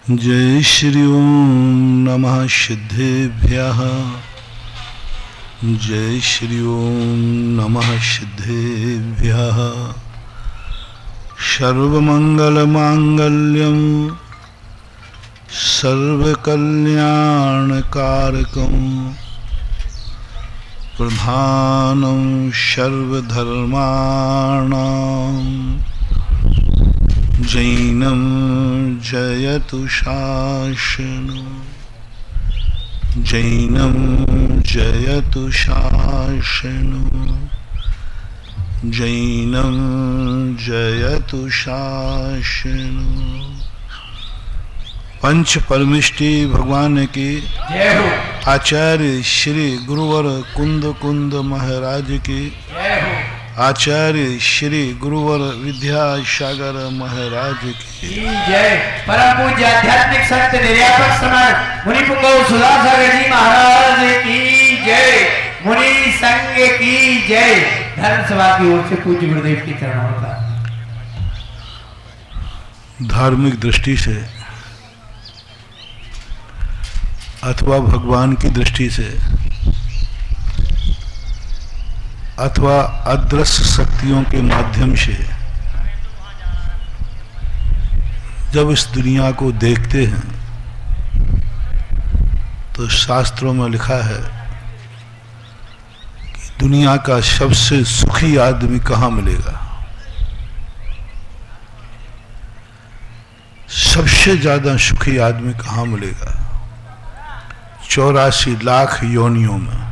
जय श्री ओम नमः सिद्धेभ्यः। जय श्री ओम नमः सिद्धेभ्यः। सर्वमंगलमांगल्यं सर्वकल्याणकारकं प्रधानं सर्वधर्माणां जैनं जयतु शासनं। जैनं जयतु शासनं। जैनं जयतु शासनं। पंच परमिष्टि भगवान की जय हो। आचार्य श्री गुरुवर कुंद कुंद महाराज की जय हो। आचार्य श्री गुरुवर विद्यासागर महाराज की जय। परम पूज्य आध्यात्मिक संत निर्यापक समर मुनि पुंगव सुधासागर जी महाराज की जय। मुनि संघ की जय। धर्म सभा की ओर से पूज्य गुरुदेव की चरणों का धार्मिक दृष्टि से अथवा भगवान की दृष्टि से अथवा अदृश्य शक्तियों के माध्यम से जब इस दुनिया को देखते हैं तो शास्त्रों में लिखा है कि दुनिया का सबसे सुखी आदमी कहाँ मिलेगा। सबसे ज्यादा सुखी आदमी कहाँ मिलेगा? 84 लाख योनियों में।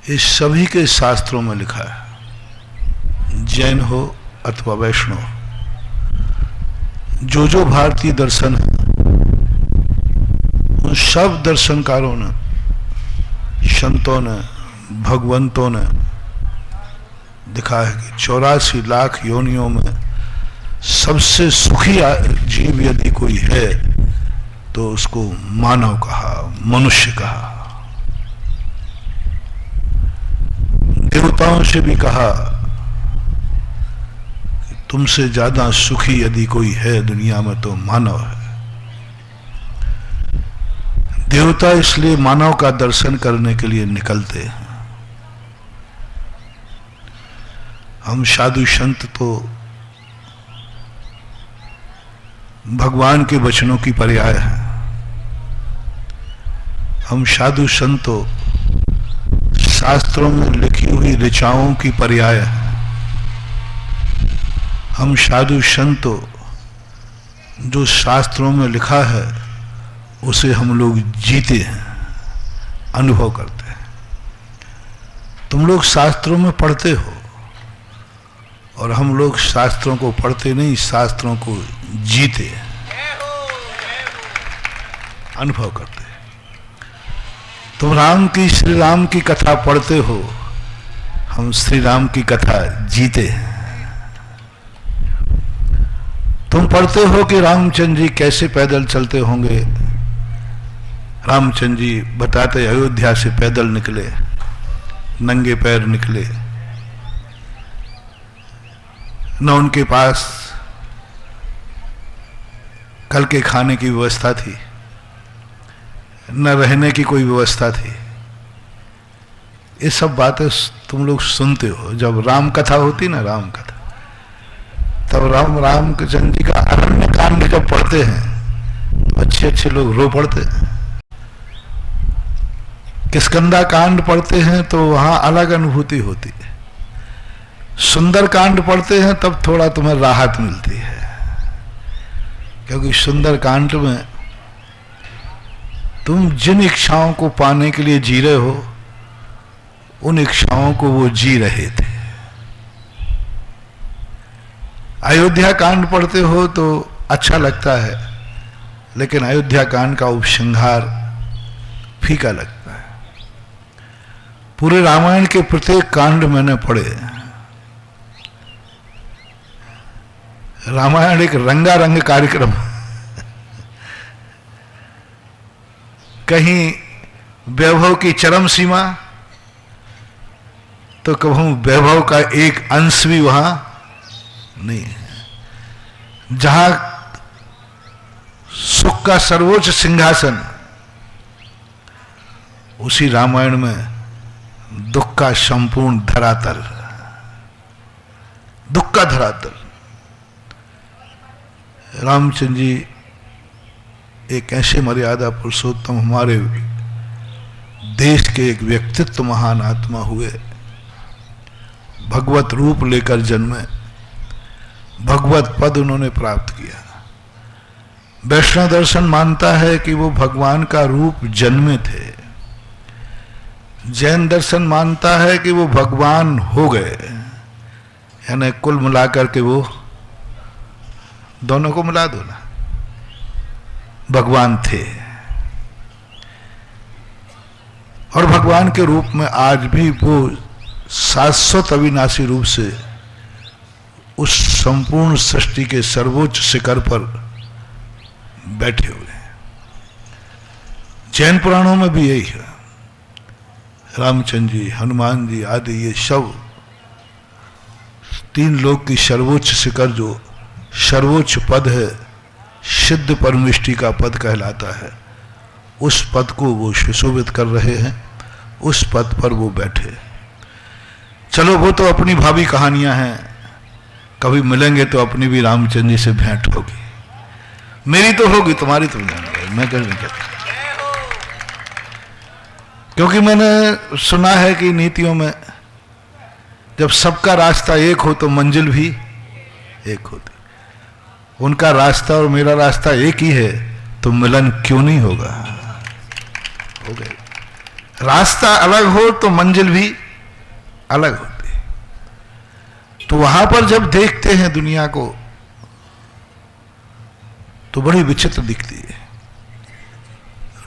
इस सभी के शास्त्रों में लिखा है, जैन हो अथवा वैष्णव, जो भारतीय दर्शन है उन सब दर्शनकारों ने, संतों ने, भगवंतों ने लिखा है कि 84 लाख योनियों में सबसे सुखी जीव यदि कोई है तो उसको मानव कहा, मनुष्य कहा। देवताओं से भी कहा कि तुमसे ज्यादा सुखी यदि कोई है दुनिया में तो मानव है। देवता इसलिए मानव का दर्शन करने के लिए निकलते हैं। हम साधु संत तो भगवान के वचनों की पर्याय हैं। हम साधु संतों शास्त्रों में लिखी हुई ऋचाओं की पर्याय है। हम साधु संतों जो शास्त्रों में लिखा है उसे हम लोग जीते हैं, अनुभव करते हैं। तुम लोग शास्त्रों में पढ़ते हो और हम लोग शास्त्रों को पढ़ते नहीं, शास्त्रों को जीते हैं, अनुभव करते हैं। तुम राम की, श्री राम की कथा पढ़ते हो, हम श्री राम की कथा जीते हैं। तुम पढ़ते हो कि रामचंद्र जी कैसे पैदल चलते होंगे। रामचंद्र जी बताते अयोध्या से पैदल निकले, नंगे पैर निकले, न उनके पास कल के खाने की व्यवस्था थी, न रहने की कोई व्यवस्था थी। ये सब बातें तुम लोग सुनते हो। जब राम कथा होती ना, राम कथा, तब रामचंद्र जी का अरण्य कांड जब पढ़ते हैं तो अच्छे अच्छे लोग रो पड़ते हैं। किष्किंधा कांड पढ़ते हैं तो वहां अलग अनुभूति होती है। सुंदर कांड पढ़ते हैं तब थोड़ा तुम्हें राहत मिलती है, क्योंकि सुंदर कांड में तुम जिन इच्छाओं को पाने के लिए जी रहे हो उन इच्छाओं को वो जी रहे थे। अयोध्या कांड पढ़ते हो तो अच्छा लगता है, लेकिन अयोध्या कांड का उपसंहार फीका लगता है। पूरे रामायण के प्रत्येक कांड मैंने पढ़े। रामायण एक रंगारंग कार्यक्रम, कहीं वैभव की चरम सीमा तो कभी वैभव का एक अंश भी वहां नहीं है। जहां सुख का सर्वोच्च सिंहासन, उसी रामायण में दुख का संपूर्ण धरातल, दुख का धरातल। रामचंद्र जी एक ऐसे मर्यादा पुरुषोत्तम, हमारे देश के एक व्यक्तित्व महान आत्मा हुए, भगवत रूप लेकर जन्मे, भगवत पद उन्होंने प्राप्त किया। वैष्णव दर्शन मानता है कि वो भगवान का रूप जन्मे थे, जैन दर्शन मानता है कि वो भगवान हो गए, यानी कुल मिलाकर के वो दोनों को मिला दो ना, भगवान थे। और भगवान के रूप में आज भी वो शाश्वत अविनाशी रूप से उस संपूर्ण सृष्टि के सर्वोच्च शिखर पर बैठे हुए हैं। जैन पुराणों में भी यही है। रामचंद्र जी, हनुमान जी आदि ये सब तीन लोक की सर्वोच्च शिखर, जो सर्वोच्च पद है, सिद्ध परमिष्टि का पद कहलाता है, उस पद को वो सुशोभित कर रहे हैं, उस पद पर वो बैठे। चलो वो तो अपनी भावी कहानियां हैं, कभी मिलेंगे तो अपनी भी रामचंद्र जी से भेंट होगी। मेरी तो होगी, तुम्हारी तो नहीं, मैं कह नहीं कहता। क्योंकि मैंने सुना है कि नीतियों में जब सबका रास्ता एक हो तो मंजिल भी एक होती। उनका रास्ता और मेरा रास्ता एक ही है, तो मिलन क्यों नहीं होगा? हो गए। रास्ता अलग हो तो मंजिल भी अलग होती। तो वहां पर जब देखते हैं दुनिया को तो बड़ी विचित्र दिखती है।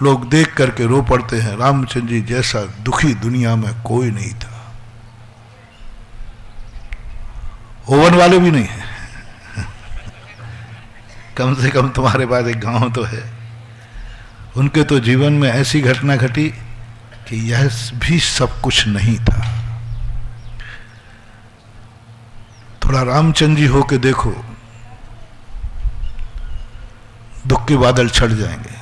लोग देख करके रो पड़ते हैं। रामचंद्र जी जैसा दुखी दुनिया में कोई नहीं था। ओवन वाले भी नहीं है। कम से कम तुम्हारे पास एक गांव तो है। उनके तो जीवन में ऐसी घटना घटी कि यह भी सब कुछ नहीं था। थोड़ा रामचंद्र जी होके देखो, दुख के बादल छट जाएंगे।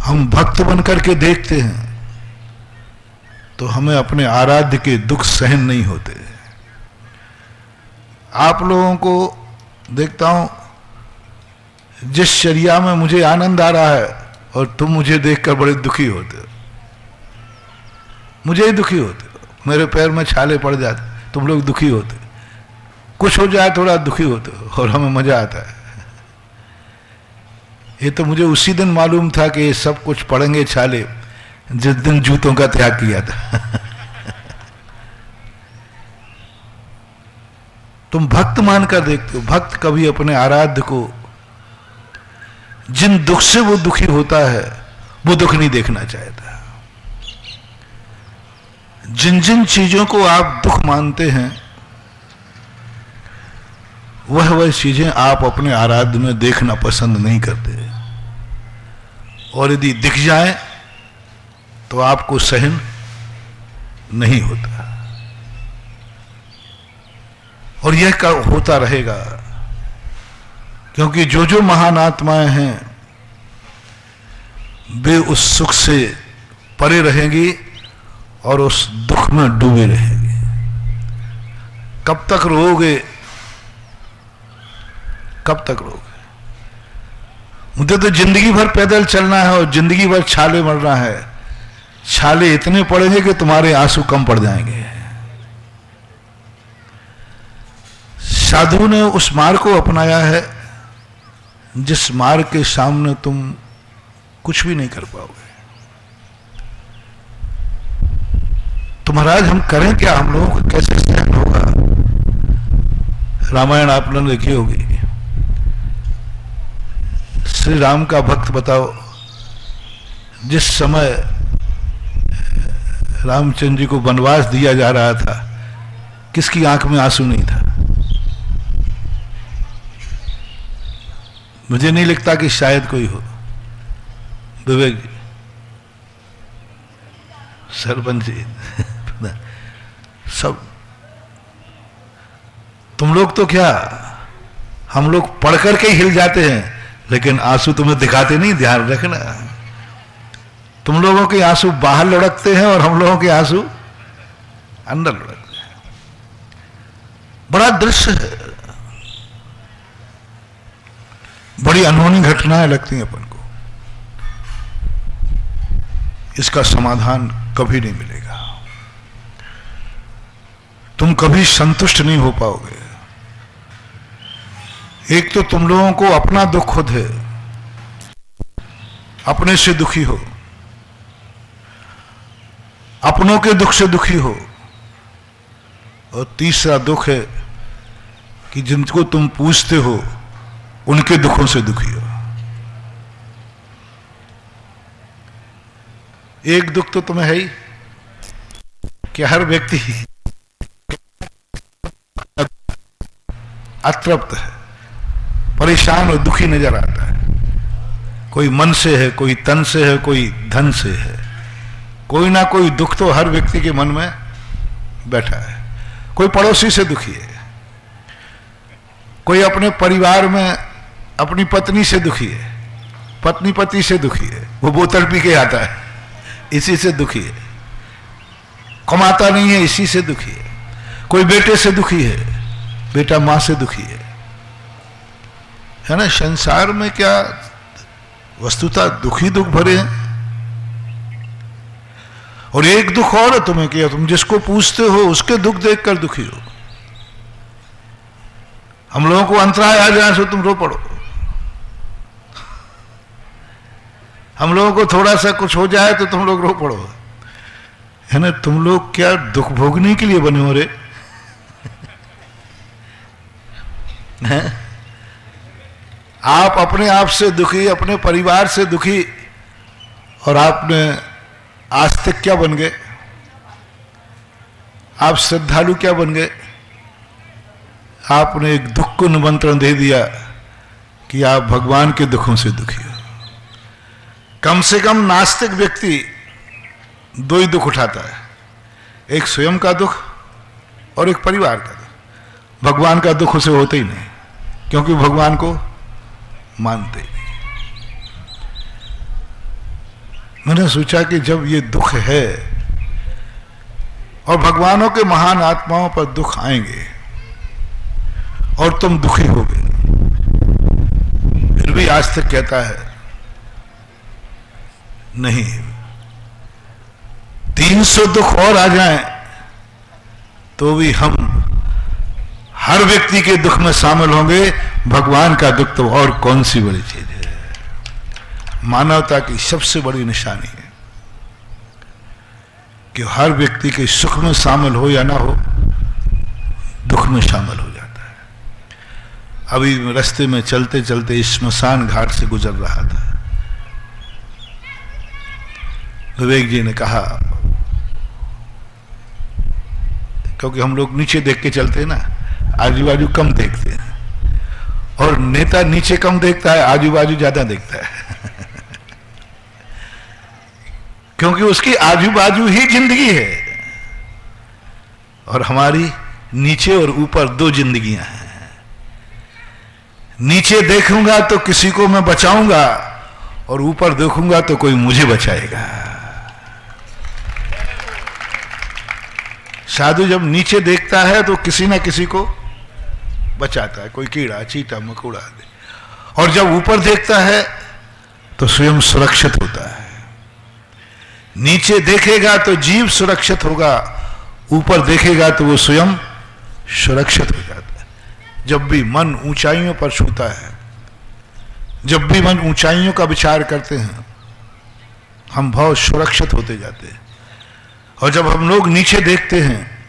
हम भक्त बनकर के देखते हैं तो हमें अपने आराध्य के दुख सहन नहीं होते। आप लोगों को देखता हूं, जिस शरिया में मुझे आनंद आ रहा है और तुम मुझे देखकर बड़े दुखी होते हो, मुझे ही दुखी होते हो। मेरे पैर में छाले पड़ जाते, तुम लोग दुखी होते। कुछ हो जाए थोड़ा दुखी होते हो और हमें मजा आता है। ये तो मुझे उसी दिन मालूम था कि ये सब कुछ पड़ेंगे छाले जिस दिन जूतों का त्याग किया था। तुम भक्त मानकर देखते हो। भक्त कभी अपने आराध्य को, जिन दुख से वो दुखी होता है, वो दुख नहीं देखना चाहता। जिन जिन चीजों को आप दुख मानते हैं, वह चीजें आप अपने आराध्य में देखना पसंद नहीं करते। और यदि दिख जाए तो आपको सहन नहीं होता। और यह होता रहेगा, क्योंकि जो जो महान आत्माएं हैं वे उस सुख से परे रहेंगी और उस दुख में डूबे रहेंगे। कब तक रोओगे? कब तक रोओगे? मुझे तो जिंदगी भर पैदल चलना है और जिंदगी भर छाले मरना है। छाले इतने पड़ेंगे कि तुम्हारे आंसू कम पड़ जाएंगे। साधु ने उस मार्ग को अपनाया है जिस मार्ग के सामने तुम कुछ भी नहीं कर पाओगे। तो महाराज हम करें क्या? हम लोगों को कैसे सहन होगा? रामायण आपने लिखी होगी। श्री राम का भक्त बताओ, जिस समय रामचंद्र जी को वनवास दिया जा रहा था, किसकी आंख में आंसू नहीं था? मुझे नहीं लगता कि शायद कोई हो। विवेक जी, सरपंच जी, सब तुम लोग तो क्या, हम लोग पढ़ करके हिल जाते हैं, लेकिन आंसू तुम्हें दिखाते नहीं, ध्यान रखना। तुम लोगों के आंसू बाहर लुढ़कते हैं और हम लोगों के आंसू अंदर लुढ़कते हैं। बड़ा दृश्य है, बड़ी अनहोनी घटनाएं लगती हैं अपन को। इसका समाधान कभी नहीं मिलेगा, तुम कभी संतुष्ट नहीं हो पाओगे। एक तो तुम लोगों को अपना दुख खुद है, अपने से दुखी हो, अपनों के दुख से दुखी हो, और तीसरा दुख है कि जिनको तुम पूछते हो उनके दुखों से दुखी हो। एक दुख तो तुम्हें है ही कि हर व्यक्ति अतृप्त है, परेशान और दुखी नजर आता है। कोई मन से है, कोई तन से है, कोई धन से है। कोई ना कोई दुख तो हर व्यक्ति के मन में बैठा है। कोई पड़ोसी से दुखी है, कोई अपने परिवार में अपनी पत्नी से दुखी है, पत्नी पति से दुखी है, वो बोतल पी के आता है, इसी से दुखी है। कमाता नहीं है, इसी से दुखी है। कोई बेटे से दुखी है, बेटा मां से दुखी है ना। संसार में क्या वस्तुतः दुखी दुख भरे हैं। और एक दुख और है तुम्हें कि तुम जिसको पूछते हो उसके दुख देखकर दुखी हो। हम लोगों को अंतराय आ जाए सो तुम रो पड़ो, हम लोगों को थोड़ा सा कुछ हो जाए तो तुम लोग रो पड़ो, है ना। तुम लोग क्या दुख भोगने के लिए बने हो रे? आप अपने आप से दुखी, अपने परिवार से दुखी, और आपने आस्तिक क्या बन गए? आप श्रद्धालु क्या बन गए? आपने एक दुख को निमंत्रण दे दिया कि आप भगवान के दुखों से दुखी हो। कम से कम नास्तिक व्यक्ति दो ही दुख उठाता है, एक स्वयं का दुख और एक परिवार का दुख। भगवान का दुख उसे होता ही नहीं, क्योंकि भगवान को मानते नहीं। मैंने सोचा कि जब ये दुख है और भगवानों के महान आत्माओं पर दुख आएंगे और तुम दुखी होगे, फिर भी आज तक कहता है नहीं, 300 दुख और आ जाएं तो भी हम हर व्यक्ति के दुख में शामिल होंगे। भगवान का दुख तो और कौन सी बड़ी चीज है। मानवता की सबसे बड़ी निशानी है कि हर व्यक्ति के सुख में शामिल हो या ना हो, दुख में शामिल हो जाता है। अभी रास्ते में चलते चलते स्मशान घाट से गुजर रहा था। विवेक जी ने कहा, क्योंकि हम लोग नीचे देख के चलते हैं ना, आजू बाजू कम देखते हैं, और नेता नीचे कम देखता है, आजू बाजू ज्यादा देखता है। क्योंकि उसकी आजू बाजू ही जिंदगी है, और हमारी नीचे और ऊपर दो जिंदगियां हैं। नीचे देखूंगा तो किसी को मैं बचाऊंगा, और ऊपर देखूंगा तो कोई मुझे बचाएगा। साधु जब नीचे देखता है तो किसी ना किसी को बचाता है, कोई कीड़ा चीटा मकोड़ा दे, और जब ऊपर देखता है तो स्वयं सुरक्षित होता है। नीचे देखेगा तो जीव सुरक्षित होगा, ऊपर देखेगा तो वो स्वयं सुरक्षित हो जाता है। जब भी मन ऊंचाइयों पर छूता है, जब भी मन ऊंचाइयों का विचार करते हैं, हम बहुत सुरक्षित होते जाते हैं। और जब हम लोग नीचे देखते हैं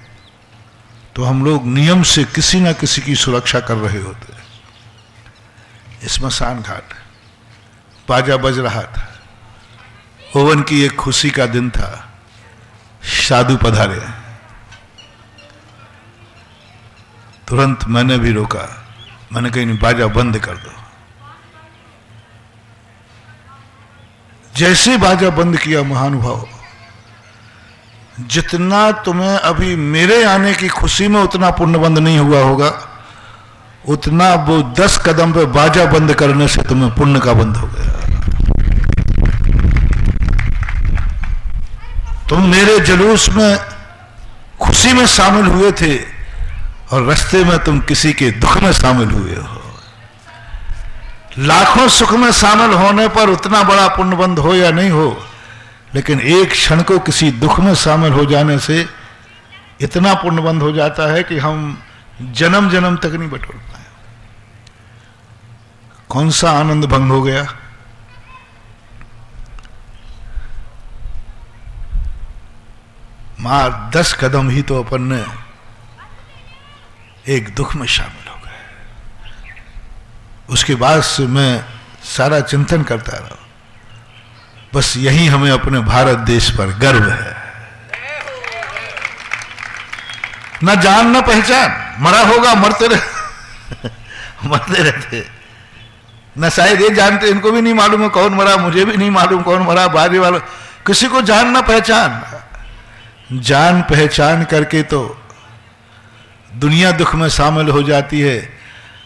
तो हम लोग नियम से किसी ना किसी की सुरक्षा कर रहे होते हैं। स्मशान घाट बाजा बज रहा था, ओवन की एक खुशी का दिन था। साधु पधारे, तुरंत मैंने भी रोका, मैंने कहा नहीं, बाजा बंद कर दो। जैसे बाजा बंद किया, महानुभाव, जितना तुम्हें अभी मेरे आने की खुशी में उतना पुण्यबंद नहीं हुआ होगा, उतना वो 10 कदम पे बाजा बंद करने से तुम्हें पुण्य का बंद हो गया। तुम मेरे जुलूस में खुशी में शामिल हुए थे और रास्ते में तुम किसी के दुख में शामिल हुए हो। लाखों सुख में शामिल होने पर उतना बड़ा पुण्यबंध हो या नहीं हो, लेकिन एक क्षण को किसी दुख में शामिल हो जाने से इतना पुण्यबंध हो जाता है कि हम जन्म जन्म तक नहीं बटोर पाए। कौन सा आनंद भंग हो गया? मार 10 कदम ही तो अपन ने एक दुख में शामिल हो गए। उसके बाद से मैं सारा चिंतन करता रहा, बस यही हमें अपने भारत देश पर गर्व है। न जान न पहचान, मरा होगा मरते रहे मरते रहते। न शायद ये जानते, इनको भी नहीं मालूम है कौन मरा, मुझे भी नहीं मालूम कौन मरा, बाजू वालों किसी को जान न पहचान। जान पहचान करके तो दुनिया दुख में शामिल हो जाती है,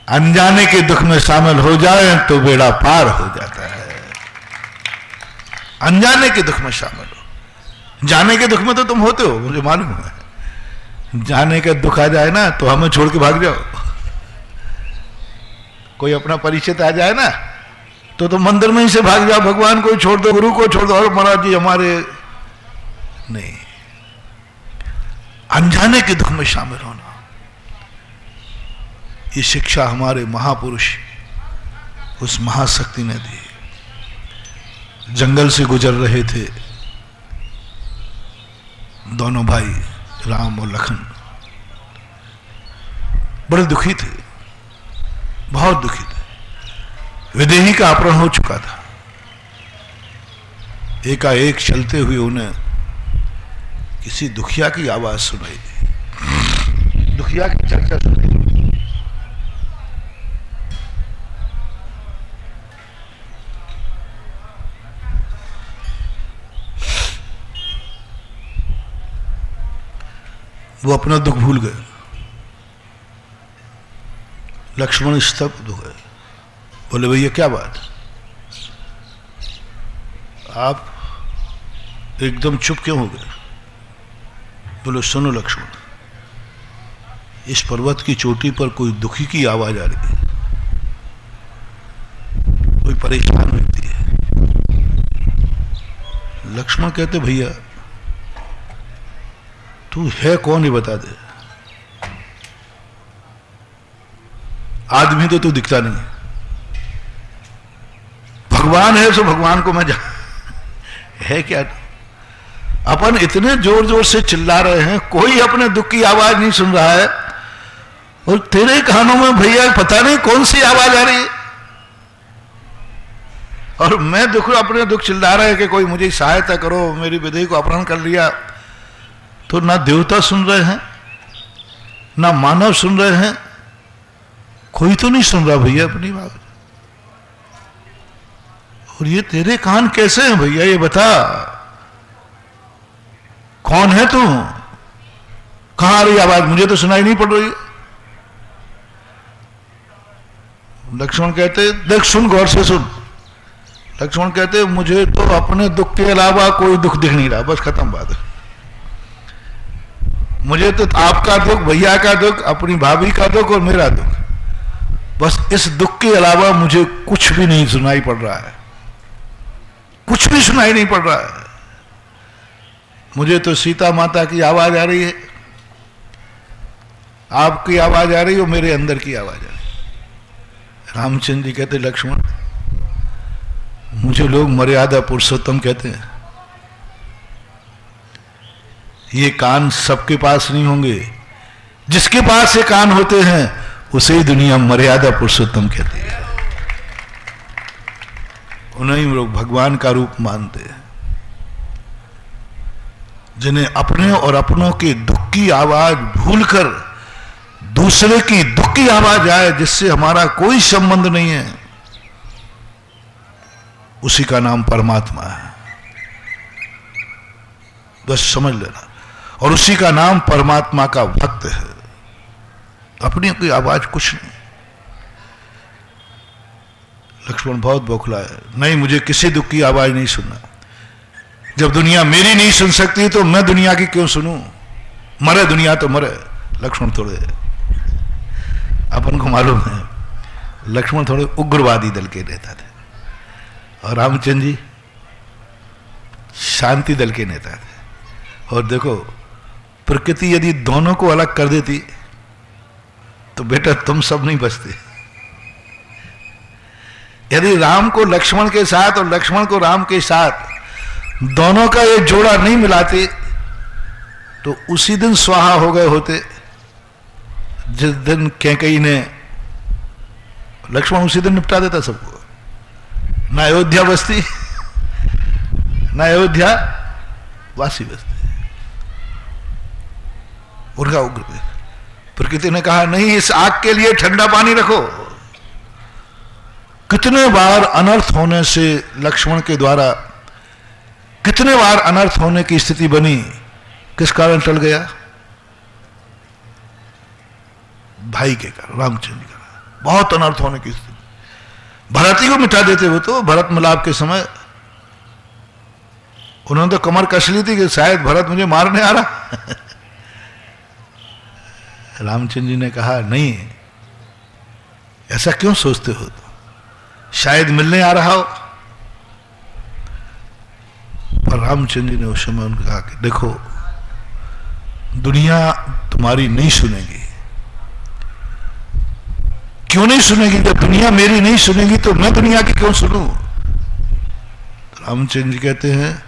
अनजाने के दुख में शामिल हो जाए तो बेड़ा पार हो जाता है। अनजाने के दुख में शामिल हो, जाने के दुख में तो तुम होते हो, मुझे मालूम है। जाने का दुख आ जाए ना तो हमें छोड़ के भाग जाओ। कोई अपना परिचित आ जाए ना तो तुम मंदिर में ही से भाग जाओ, भगवान को छोड़ दो, गुरु को छोड़ दो, और महाराज जी हमारे नहीं। अनजाने के दुख में शामिल होना, ये शिक्षा हमारे महापुरुष उस महाशक्ति ने दी। जंगल से गुजर रहे थे दोनों भाई राम और लखन, बड़े दुखी थे, बहुत दुखी थे। विदेही का अपहरण हो चुका था। एकाएक चलते हुए उन्हें किसी दुखिया की आवाज सुनाई दी, दुखिया की चर्चा सुनाई दी। वो अपना दुख भूल गए। लक्ष्मण स्तब्ध हो गए, बोले भैया क्या बात, आप एकदम चुप क्यों हो गए? बोले सुनो लक्ष्मण, इस पर्वत की चोटी पर कोई दुखी की आवाज आ रही है, कोई परेशान व्यक्ति है। लक्ष्मण कहते भैया तू है कौन ये बता दे, आदमी तो तू दिखता नहीं है, भगवान है सो भगवान को मैं है क्या? अपन इतने जोर जोर से चिल्ला रहे हैं, कोई अपने दुख की आवाज नहीं सुन रहा है, और तेरे कानों में भैया पता नहीं कौन सी आवाज आ रही है। और मैं अपने दुख चिल्ला रहा है कि कोई मुझे सहायता करो, मेरी विधि को अपहरण कर लिया। तो ना देवता सुन रहे हैं, ना मानव सुन रहे हैं, कोई तो नहीं सुन रहा भैया अपनी बात। और ये तेरे कान कैसे हैं भैया, ये बता, कौन है तू, कहां आ रही आवाज, मुझे तो सुनाई नहीं पड़ रही। लक्ष्मण कहते देख सुन, गौर से सुन। लक्ष्मण कहते मुझे तो अपने दुख के अलावा कोई दुख दिख नहीं रहा, बस खत्म बात है। मुझे तो आपका दुख, भैया का दुख, अपनी भाभी का दुख और मेरा दुख, बस इस दुख के अलावा मुझे कुछ भी नहीं सुनाई पड़ रहा है, कुछ भी सुनाई नहीं पड़ रहा है। मुझे तो सीता माता की आवाज आ रही है, आपकी आवाज आ रही है, और मेरे अंदर की आवाज आ रही है। रामचंद्र जी कहते लक्ष्मण मुझे लोग मर्यादा पुरुषोत्तम कहते हैं, ये कान सबके पास नहीं होंगे, जिसके पास ये कान होते हैं उसे ही दुनिया मर्यादा पुरुषोत्तम कहती है। उन्हें लोग भगवान का रूप मानते हैं, जिन्हें अपने और अपनों के दुख की आवाज भूलकर दूसरे की दुख की आवाज आए, जिससे हमारा कोई संबंध नहीं है, उसी का नाम परमात्मा है, बस समझ लेना। और उसी का नाम परमात्मा का भक्त है। अपनी कोई आवाज कुछ नहीं। लक्ष्मण बहुत बौखला है, नहीं मुझे किसी दुख की आवाज नहीं सुनना। जब दुनिया मेरी नहीं सुन सकती तो मैं दुनिया की क्यों सुनूं? मरे दुनिया तो मरे। लक्ष्मण थोड़े, अपन को मालूम है, लक्ष्मण थोड़े उग्रवादी दल के नेता थे और रामचंद्र जी शांति दल के नेता थे। और देखो, प्रकृति यदि दोनों को अलग कर देती तो बेटा तुम सब नहीं बचते। यदि राम को लक्ष्मण के साथ और लक्ष्मण को राम के साथ दोनों का ये जोड़ा नहीं मिलाते तो उसी दिन स्वाहा हो गए होते जिस दिन कैकेयी ने, लक्ष्मण उसी दिन निपटा देता सबको। ना अयोध्या बसती, ना अयोध्या वासी बसती। उनका उग्र, प्रकृति ने कहा नहीं, इस आग के लिए ठंडा पानी रखो। कितने बार अनर्थ होने से लक्ष्मण के द्वारा, कितने बार अनर्थ होने की स्थिति बनी, किस कारण टल गया? भाई के कारण, रामचंद्र के कारण बहुत अनर्थ होने की स्थिति। भरत ही को मिटा देते वो तो, भरत मिलाप के समय उन्होंने तो कमर कस ली थी कि शायद भरत मुझे मारने आ रहा। रामचंद्र जी ने कहा नहीं, ऐसा क्यों सोचते हो? तो शायद मिलने आ रहा हो। पर रामचंद्र जी ने उस समय उनको कहा कि देखो, दुनिया तुम्हारी नहीं सुनेगी। क्यों नहीं सुनेगी? जब दुनिया मेरी नहीं सुनेगी तो मैं दुनिया की क्यों सुनूं? तो रामचंद्र जी कहते हैं,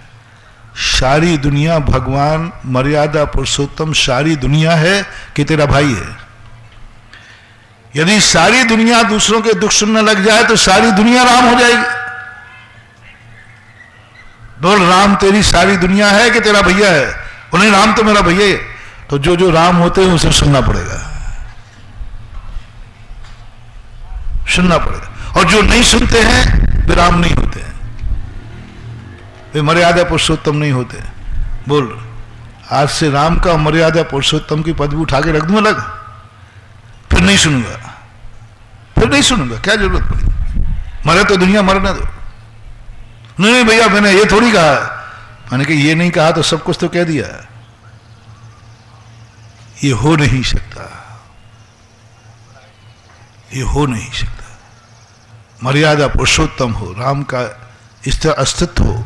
सारी दुनिया भगवान मर्यादा पुरुषोत्तम सारी दुनिया है कि तेरा भाई है। यदि सारी दुनिया दूसरों के दुख सुनने लग जाए तो सारी दुनिया राम हो जाएगी। बोल, राम तेरी सारी दुनिया है कि तेरा भैया है? उन्हें राम तो मेरा भैया है। तो जो जो राम होते हैं उसे सुनना पड़ेगा, सुनना पड़ेगा। और जो नहीं सुनते हैं वे राम नहीं होते हैं, वे मर्यादा पुरुषोत्तम नहीं होते। बोल, आज से राम का मर्यादा पुरुषोत्तम की पदवी उठा के रख दूं अलग, फिर नहीं सुनूंगा, फिर नहीं सुनूंगा, क्या जरूरत पड़ी? मरे तो दुनिया मरने दो। नहीं भैया, मैंने ये थोड़ी कहा। मैंने कि ये नहीं कहा तो सब कुछ तो कह दिया। ये हो नहीं सकता, ये हो नहीं सकता। मर्यादा पुरुषोत्तम हो, राम का इस तरह अस्तित्व हो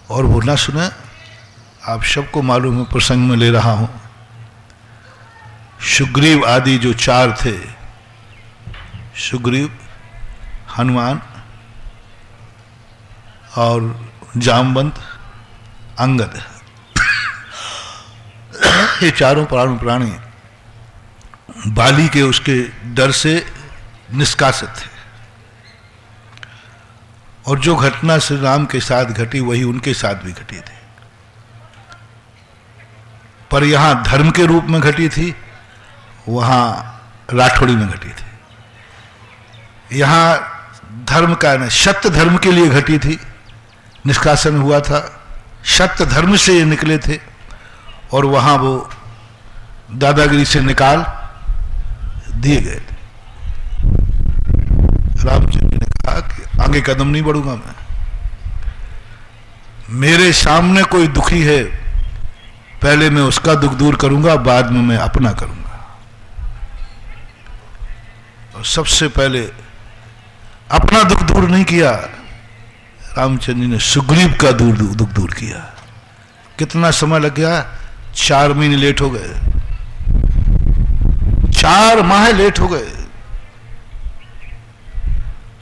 और वो ना सुने। आप सबको मालूम है, प्रसंग में ले रहा हूं, सुग्रीव आदि जो चार थे, सुग्रीव, हनुमान और जामवंत, अंगद, ये चारों प्राणी बाली के उसके डर से निष्कासित थे। और जो घटना श्री राम के साथ घटी वही उनके साथ भी घटी थी, पर यहां धर्म के रूप में घटी थी, वहां राठौड़ी में घटी थी। यहां धर्म का नहीं, सत्य धर्म के लिए घटी थी, निष्कासन हुआ था, सत्य धर्म से ये निकले थे। और वहां वो दादागिरी से निकाल दिए गए थे। रामचंद्र ने कहा कि आगे कदम नहीं बढ़ूंगा मैं, मेरे सामने कोई दुखी है, पहले मैं उसका दुख दूर करूंगा, बाद में मैं अपना करूंगा। और सबसे पहले अपना दुख दूर नहीं किया, रामचंद्र ने सुग्रीव का दुख दूर किया। कितना समय लग गया? 4 महीने लेट हो गए, 4 माह लेट हो गए।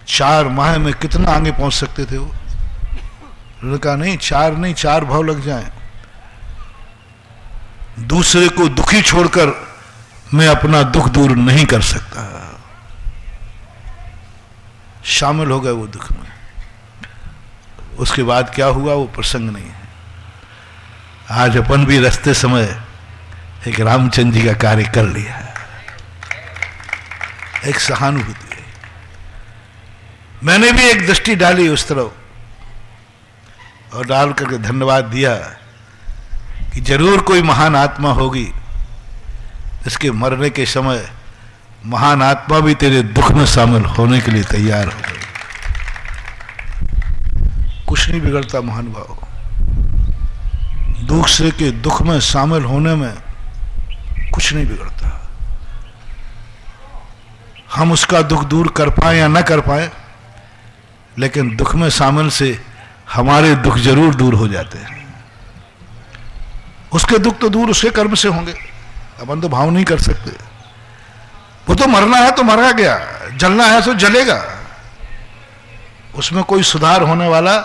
4 माह में कितना आगे पहुंच सकते थे वो? उन्होंने कहा नहीं, 4 नहीं, 4 भाव लग जाएं। दूसरे को दुखी छोड़कर मैं अपना दुख दूर नहीं कर सकता। शामिल हो गए वो दुख में। उसके बाद क्या हुआ वो प्रसंग नहीं है। आज अपन भी रस्ते समय एक रामचंद्र जी का कार्य कर लिया है, एक सहानुभूति है। मैंने भी एक दृष्टि डाली उस तरफ और डाल करके धन्यवाद दिया कि जरूर कोई महान आत्मा होगी इसके मरने के समय महान आत्मा भी तेरे दुख में शामिल होने के लिए तैयार हो गई। कुछ नहीं बिगड़ता महानुभाव। दूसरे के दुख में शामिल होने में कुछ नहीं बिगड़ता। हम उसका दुख दूर कर पाए या ना कर पाए, लेकिन दुख में शामिल से हमारे दुख जरूर दूर हो जाते हैं। उसके दुख तो दूर उसके कर्म से होंगे, अपन तो भाव नहीं कर सकते। वो तो मरना है तो मरा गया, जलना है तो जलेगा, उसमें कोई सुधार होने वाला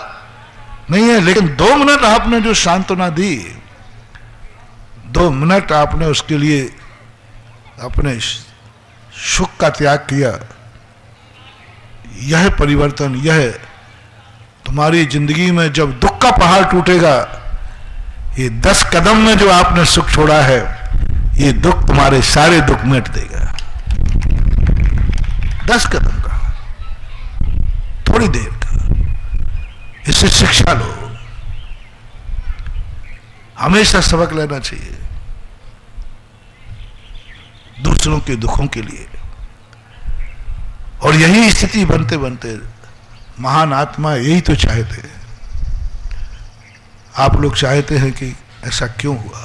नहीं है। लेकिन 2 मिनट आपने जो सांत्वना दी, 2 मिनट आपने उसके लिए अपने सुख का त्याग किया, यह परिवर्तन, यह तुम्हारी जिंदगी में जब दुख का पहाड़ टूटेगा, ये 10 कदम में जो आपने सुख छोड़ा है, ये दुख तुम्हारे सारे दुख मिट देगा। 10 कदम का, थोड़ी देर का, इससे शिक्षा लो। हमेशा सबक लेना चाहिए दूसरों के दुखों के लिए। और यही स्थिति बनते बनते महान आत्मा यही तो चाहते हैं। आप लोग चाहते हैं कि ऐसा क्यों हुआ।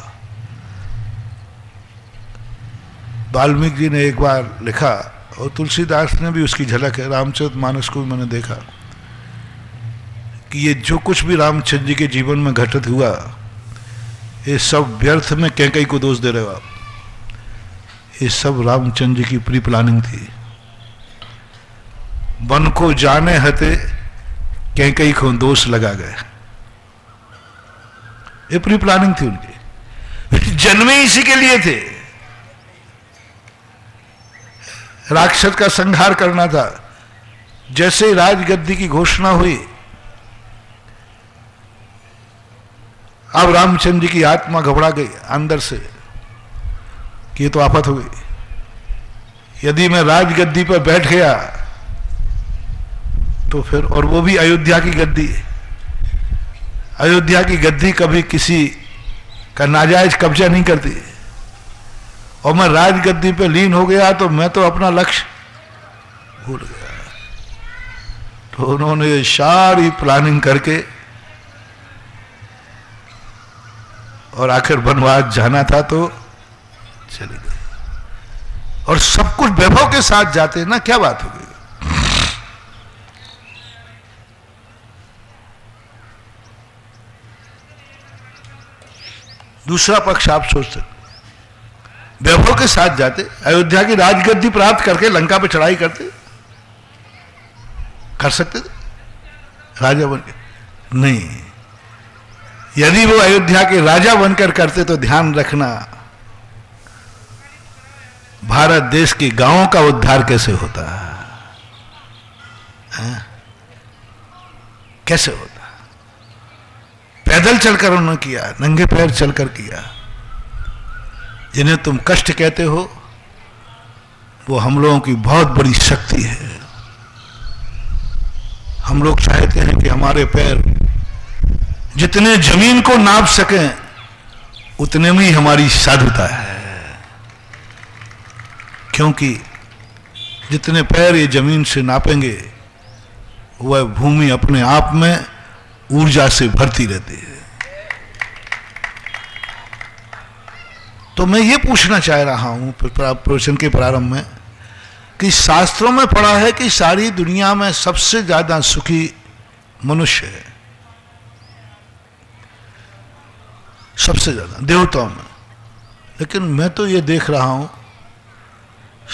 वाल्मीकि जी ने एक बार लिखा, और तुलसीदास ने भी उसकी झलक है, रामचरितमानस को भी मैंने देखा, कि ये जो कुछ भी रामचंद्र जी के जीवन में घटित हुआ, ये सब व्यर्थ में कैकई को दोष दे रहे हो आप। ये सब रामचंद्र जी की प्री प्लानिंग थी। वन को जाने हते कैकई को दोष लगा गए, ये प्री प्लानिंग थी उनकी। जन्मे इसी के लिए थे, राक्षस का संहार करना था। जैसे ही राजगद्दी की घोषणा हुई, अब रामचंद्र जी की आत्मा घबरा गई अंदर से कि ये तो आफत हो गई। यदि मैं राजगद्दी पर बैठ गया तो फिर, और वो भी अयोध्या की गद्दी, अयोध्या की गद्दी कभी किसी का नाजायज कब्जा नहीं करती, और मैं राजगद्दी पे लीन हो गया तो मैं तो अपना लक्ष्य भूल गया। तो उन्होंने सारी प्लानिंग करके, और आखिर वनवास जाना था तो चले गए। और सब कुछ वैभव के साथ जाते ना, क्या बात हो गई। दूसरा पक्ष आप सोचते, वैभव के साथ जाते, अयोध्या की राजगद्दी प्राप्त करके लंका पे चढ़ाई करते, कर सकते थे राजा बनकर। नहीं, यदि वो अयोध्या के राजा बनकर करते तो ध्यान रखना, भारत देश के गांवों का उद्धार कैसे होता है? कैसे होता? पैदल चलकर उन्होंने किया, नंगे पैर चलकर किया। जिन्हें तुम कष्ट कहते हो, वो हम लोगों की बहुत बड़ी शक्ति है। हम लोग चाहते हैं कि हमारे पैर जितने जमीन को नाप सकें, उतने में ही हमारी साधुता है। क्योंकि जितने पैर ये जमीन से नापेंगे, वह भूमि अपने आप में ऊर्जा से भरती रहती है। तो मैं ये पूछना चाह रहा हूं प्रवचन के प्रारंभ में, कि शास्त्रों में पढ़ा है कि सारी दुनिया में सबसे ज्यादा सुखी मनुष्य है, सबसे ज्यादा देवताओं में। लेकिन मैं तो ये देख रहा हूं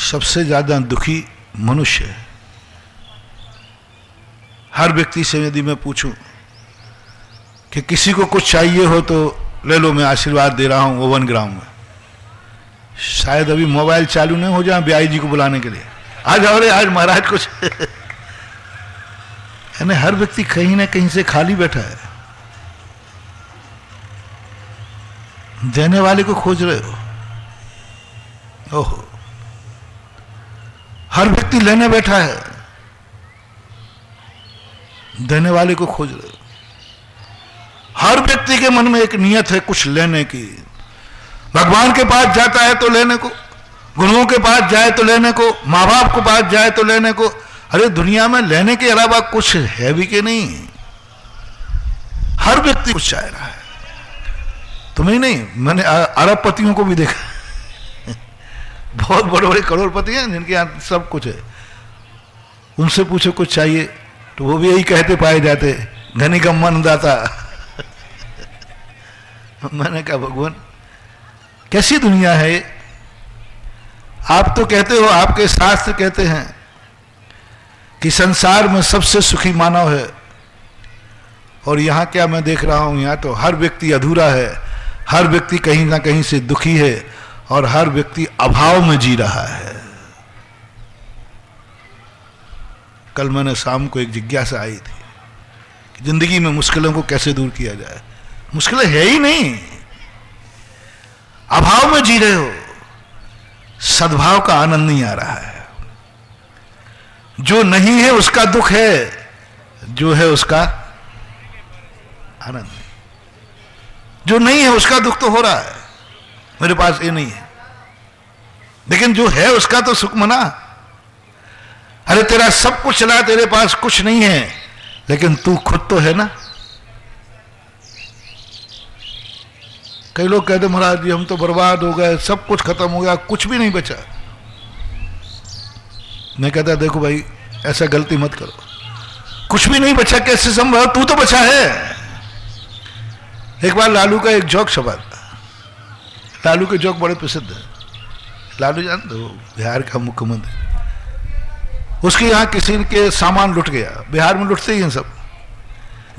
सबसे ज्यादा दुखी मनुष्य है। हर व्यक्ति से यदि मैं पूछूं कि किसी को कुछ चाहिए हो तो ले लो, मैं आशीर्वाद दे रहा हूं ओवन ग्राम में, शायद अभी मोबाइल चालू नहीं हो जाए ब्याई जी को बुलाने के लिए, आज आओ रे, आज महाराज कुछ यानी हर व्यक्ति कहीं ना कहीं से खाली बैठा है। देने वाले को खोज रहे हो। ओहो, हर व्यक्ति लेने बैठा है, देने वाले को खोज रहे हो। हर व्यक्ति के मन में एक नियत है कुछ लेने की। भगवान के पास जाता है तो लेने को, गुरुओं के पास जाए तो लेने को, माँ बाप के पास जाए तो लेने को। अरे दुनिया में लेने के अलावा कुछ है भी कि नहीं? हर व्यक्ति कुछ चाह रहा है। तुम्हें नहीं, मैंने अरबपतियों को भी देखा बहुत बड़े बड़े करोड़पति हैं जिनके यहाँ सब कुछ है, उनसे पूछो कुछ चाहिए तो वो भी यही कहते पाए जाते, धनी का मन दाता मैंने कहा भगवान कैसी दुनिया है। आप तो कहते हो, आपके शास्त्र कहते हैं कि संसार में सबसे सुखी मानव है, और यहां क्या मैं देख रहा हूं, यहां तो हर व्यक्ति अधूरा है, हर व्यक्ति कहीं ना कहीं से दुखी है, और हर व्यक्ति अभाव में जी रहा है। कल मैंने शाम को एक जिज्ञासा आई थी कि जिंदगी में मुश्किलों को कैसे दूर किया जाए। मुश्किलें है ही नहीं, अभाव में जी रहे हो, सद्भाव का आनंद नहीं आ रहा है। जो नहीं है उसका दुख है, जो है उसका आनंद। जो नहीं है उसका दुख तो हो रहा है, मेरे पास ये नहीं है, लेकिन जो है उसका तो सुख मना। अरे तेरा सब कुछ चला, तेरे पास कुछ नहीं है, लेकिन तू खुद तो है ना। कई लोग कहते महाराज जी हम तो बर्बाद हो गए, सब कुछ खत्म हो गया, कुछ भी नहीं बचा। मैं कहता देखो भाई ऐसा गलती मत करो, कुछ भी नहीं बचा कैसे संभव, तू तो बचा है। एक बार लालू का एक जोक छपा था, लालू के जोक बड़े प्रसिद्ध है। लालू जानते हो, बिहार का मुख्यमंत्री, उसके यहां किसी के सामान लुट गया। बिहार में लुटते ही हैं सब,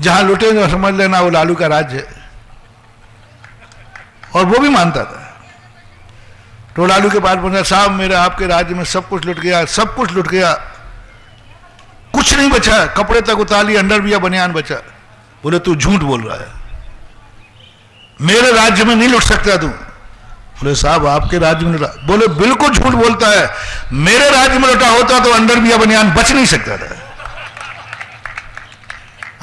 जहां लुटेंगे समझ लेना वो लालू का राज्य है, और वो भी मानता था। तो लालू के पास बोला साहब मेरे आपके राज्य में सब कुछ लुट गया, सब कुछ लुट गया, कुछ नहीं बचा, कपड़े तक उतार लिए, अंडरवियर बनियान बचा। बोले तू झूठ बोल रहा है, मेरे राज्य में नहीं लुट सकता तू। बोले साहब आपके राज्य में लुटा। बोले बिल्कुल झूठ बोलता है, मेरे राज्य में लुटा होता तो अंडरवियर बनियान बच नहीं सकता था।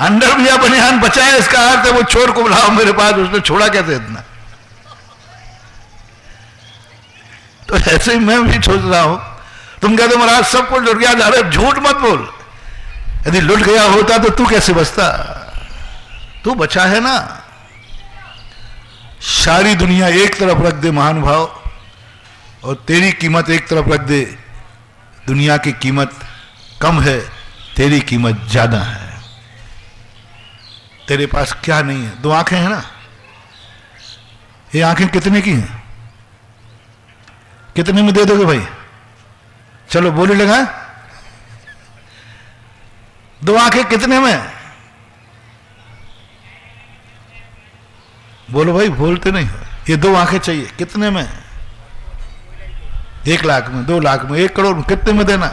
अंडरवियर बनियान बचा है, इसका अर्थ है वो चोर को बुलाओ मेरे पास, उसने छोड़ा कैसे इतना। तो ऐसे ही मैं भी सोच रहा हूं, तुम कहते महाराज सब कुछ लुट गया, जा रहे झूठ मत बोल। यदि लुट गया होता तो तू कैसे बचता, तू बचा है ना। सारी दुनिया एक तरफ रख दे महानुभाव, और तेरी कीमत एक तरफ रख दे। दुनिया की कीमत कम है, तेरी कीमत ज्यादा है। तेरे पास क्या नहीं है, दो आंखें हैं ना, ये आंखें कितने की हैं, कितने में दे दोगे भाई, चलो बोली लगा। दो आंखें कितने में, बोलो भाई, बोलते नहीं हो। ये दो आंखें चाहिए कितने में, 1 लाख में, 2 लाख में, 1 करोड़ में, कितने में देना।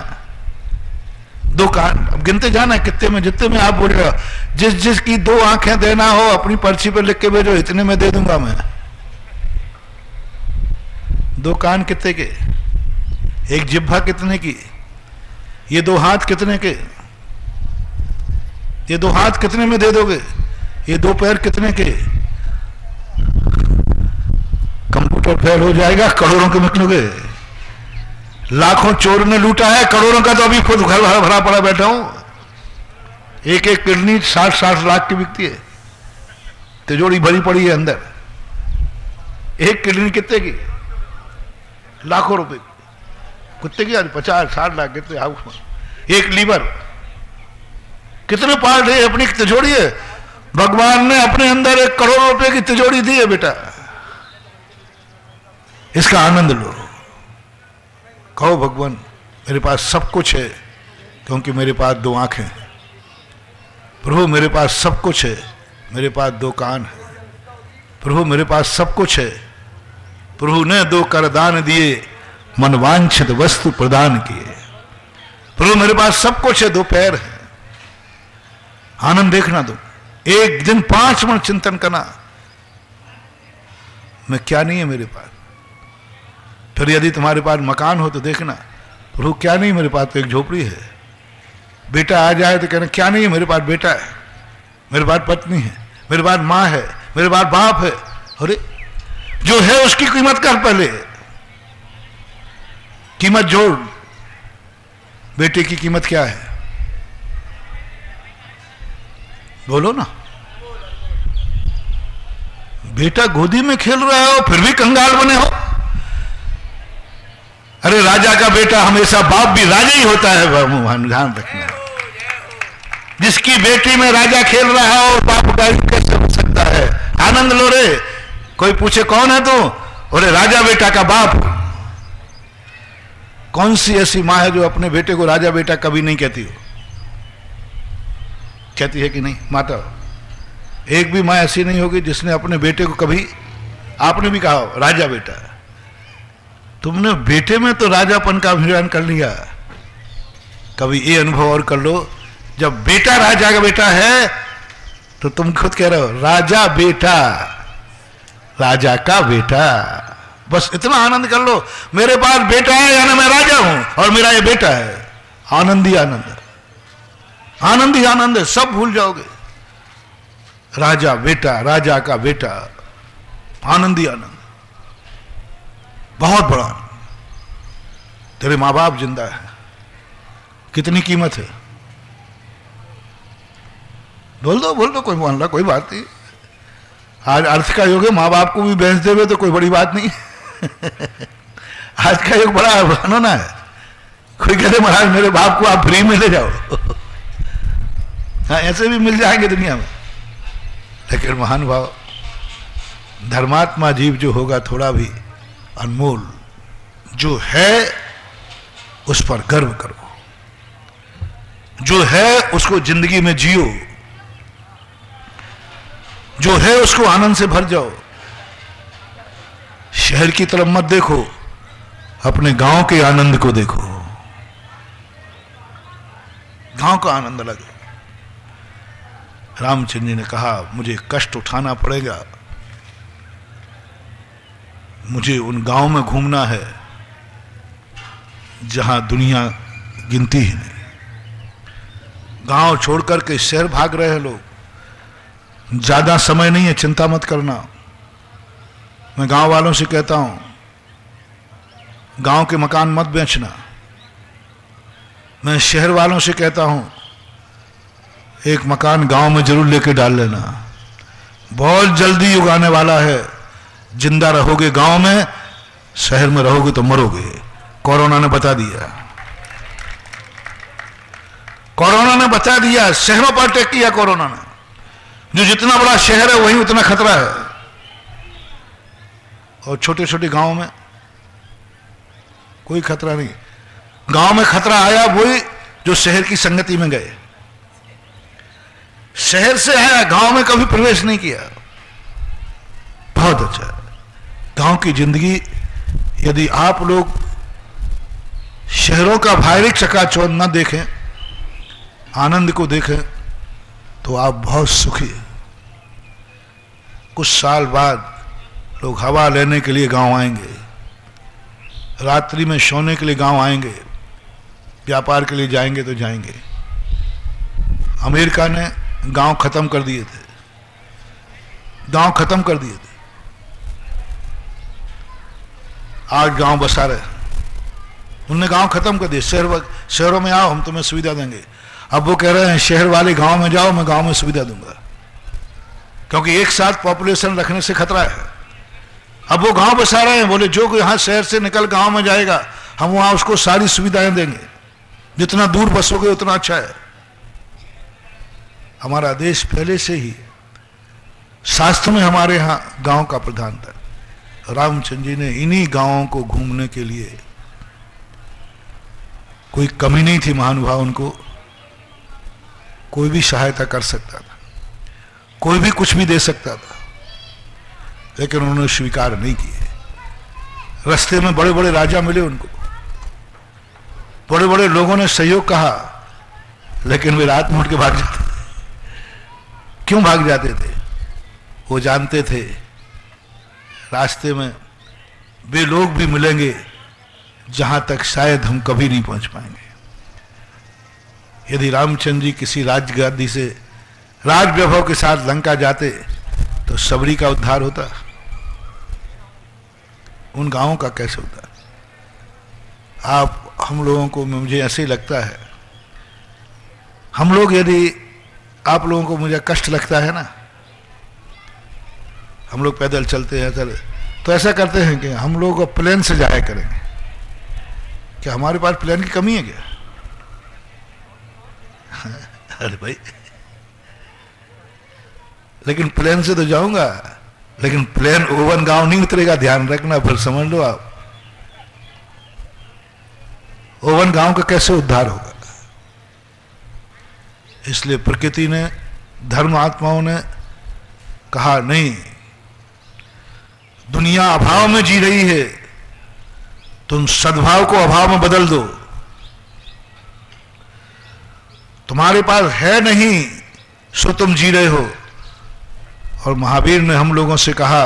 दो कान अब गिनते जाना कितने में, जितने में आप बोल रहे हो। जिस जिसकी 2 आंखें देना हो अपनी पर्ची पे लिख के भेजो, इतने में दे दूंगा मैं। 2 कान कितने के, 1 जिह्वा कितने की, ये 2 हाथ कितने के, ये 2 हाथ कितने में दे दोगे, ये 2 पैर कितने के। कंप्यूटर फेल हो जाएगा, करोड़ों के निकलोगे। लाखों चोर ने लूटा है, करोड़ों का तो अभी खुद घर भरा पड़ा बैठा हूं। एक एक किडनी 60-60 लाख की बिकती है, तिजोरी भरी पड़ी है अंदर। एक किडनी कितने की, लाखों रुपए। कुत्ते की 50-60 लाख कितने हाउस में। एक लीवर, कितने पार्ट है, अपनी तिजोरी है। भगवान ने अपने अंदर 1 करोड़ रुपए की तिजोरी दी है बेटा, इसका आनंद लो। कहो भगवान मेरे पास सब कुछ है, क्योंकि मेरे पास 2 आंखें हैं। प्रभु मेरे पास सब कुछ है, मेरे पास 2 कान है। प्रभु मेरे पास सब कुछ है, प्रभु ने 2 कर दान दिए, मनवांछित वस्तु प्रदान किए। प्रभु मेरे पास सब कुछ है, 2 पैर है। आनंद देखना दो, एक दिन 5 मिनट चिंतन करना, मैं क्या नहीं है मेरे पास। फिर यदि तुम्हारे पास मकान हो तो देखना, प्रभु क्या नहीं मेरे पास तो एक झोपड़ी है। बेटा आ जाए तो कहना क्या नहीं है मेरे पास बेटा है, मेरे पास पत्नी है, मेरे पास माँ है, मेरे पास बाप है। अरे जो है उसकी कीमत कर, पहले कीमत जोड़। बेटे की कीमत क्या है, बोलो ना। बेटा गोदी में खेल रहा हो फिर भी कंगाल बने हो। अरे राजा का बेटा हमेशा बाप भी राजा ही होता है, ध्यान रखना। जिसकी बेटी में राजा खेल रहा हो बाप गाय कैसे हो सकता है? आनंद लो रे। कोई पूछे कौन है तू? अरे राजा बेटा का बाप। कौन सी ऐसी मां है जो अपने बेटे को राजा बेटा कभी नहीं कहती हो? कहती है कि नहीं माता? एक भी मां ऐसी नहीं होगी जिसने अपने बेटे को कभी, आपने भी कहा हो राजा बेटा। तुमने बेटे में तो राजापन का अभिमान कर लिया, कभी ये अनुभव और कर लो, जब बेटा राजा का बेटा है तो तुम खुद कह रहे हो राजा बेटा, राजा का बेटा। बस इतना आनंद कर लो, मेरे पास बेटा है यानी मैं राजा हूं और मेरा ये बेटा है। आनंद ही आनंद है, आनंद ही आनंद है, सब भूल जाओगे। राजा बेटा, राजा का बेटा, आनंद ही आनंद, बहुत बड़ा आनंद। तेरे मां बाप जिंदा है, कितनी कीमत है? बोल दो कोई मामला, कोई बात नहीं। आज अर्थ का युग है, माँ बाप को भी बेच देवे तो कोई बड़ी बात नहीं। आज का युग बड़ा अनोना है। कोई कहते महाराज मेरे बाप को आप फ्री में ले जाओ। हाँ, ऐसे भी मिल जाएंगे दुनिया में। लेकिन महान भाव धर्मात्मा जीव जो होगा थोड़ा भी अनमोल जो है उस पर गर्व करो, जो है उसको जिंदगी में जियो, जो है उसको आनंद से भर जाओ। शहर की तरफ मत देखो, अपने गांव के आनंद को देखो। गांव का आनंद अलग है। रामचंद्र जी ने कहा मुझे कष्ट उठाना पड़ेगा, मुझे उन गांव में घूमना है जहां दुनिया गिनती ही नहीं। गांव छोड़कर के शहर भाग रहे हैं लोग। ज्यादा समय नहीं है, चिंता मत करना। मैं गांव वालों से कहता हूं गांव के मकान मत बेचना। मैं शहर वालों से कहता हूं एक मकान गांव में जरूर लेके डाल लेना, बहुत जल्दी युग आने वाला है। जिंदा रहोगे गांव में, शहर में रहोगे तो मरोगे। कोरोना ने बता दिया, कोरोना ने बता दिया। शहरों पर अटैक किया कोरोना ने। जो जितना बड़ा शहर है वहीं उतना खतरा है, और छोटे छोटे गांव में कोई खतरा नहीं। गांव में खतरा आया वही जो शहर की संगति में गए। शहर से आया, गांव में कभी प्रवेश नहीं किया। बहुत अच्छा है गांव की जिंदगी। यदि आप लोग शहरों का बाहरी चकाचौंध न देखें, आनंद को देखें, तो आप बहुत सुखी हैं। कुछ साल बाद लोग हवा लेने के लिए गांव आएंगे, रात्रि में सोने के लिए गांव आएंगे, व्यापार के लिए जाएंगे तो जाएंगे। अमेरिका ने गांव खत्म कर दिए थे, गांव खत्म कर दिए थे। आज गांव बसा रहे, उनने गांव खत्म कर दिए। शहरों में आओ हम तुम्हें सुविधा देंगे। अब वो कह रहे हैं शहर वाले गांव में जाओ, मैं गांव में सुविधा दूंगा, क्योंकि एक साथ पॉपुलेशन रखने से खतरा है। अब वो गांव बसा रहे हैं, बोले जो यहां शहर से निकल गांव में जाएगा हम वहां उसको सारी सुविधाएं देंगे, जितना दूर बसोगे उतना अच्छा है। हमारा देश पहले से ही शास्त्र में हमारे यहां गांव का प्रधान था। रामचंद्र जी ने इन्हीं गांवों को घूमने के लिए, कोई कमी नहीं थी महानुभाव, उनको कोई भी सहायता कर सकता था, कोई भी कुछ भी दे सकता था, लेकिन उन्होंने स्वीकार नहीं किए। रास्ते में बड़े बड़े राजा मिले उनको, बड़े बड़े लोगों ने सहयोग कहा, लेकिन वे रात में उठ के भाग जाते। क्यों भाग जाते थे? वो जानते थे रास्ते में वे लोग भी मिलेंगे जहां तक शायद हम कभी नहीं पहुंच पाएंगे। यदि रामचंद्र जी किसी राजगादी से राज वैभव के साथ लंका जाते तो सबरी का उद्धार होता, उन गांवों का कैसे होता? आप हम लोगों को, मुझे ऐसे ही लगता है, हम लोग, यदि आप लोगों को मुझे कष्ट लगता है ना, हम लोग पैदल चलते हैं चल, तो ऐसा करते हैं कि हम लोग प्लेन से जाया करेंगे। क्या हमारे पास प्लेन की कमी है क्या? अरे भाई, लेकिन प्लेन से तो जाऊंगा, लेकिन प्लेन ओवन गांव नहीं उतरेगा, ध्यान रखना, फिर समझ लो आप। ओवन गांव का कैसे उद्धार होगा? इसलिए प्रकृति ने, धर्म आत्माओं ने कहा नहीं, दुनिया अभाव में जी रही है, तुम सद्भाव को अभाव में बदल दो। तुम्हारे पास है नहीं सो तुम जी रहे हो। और महावीर ने हम लोगों से कहा,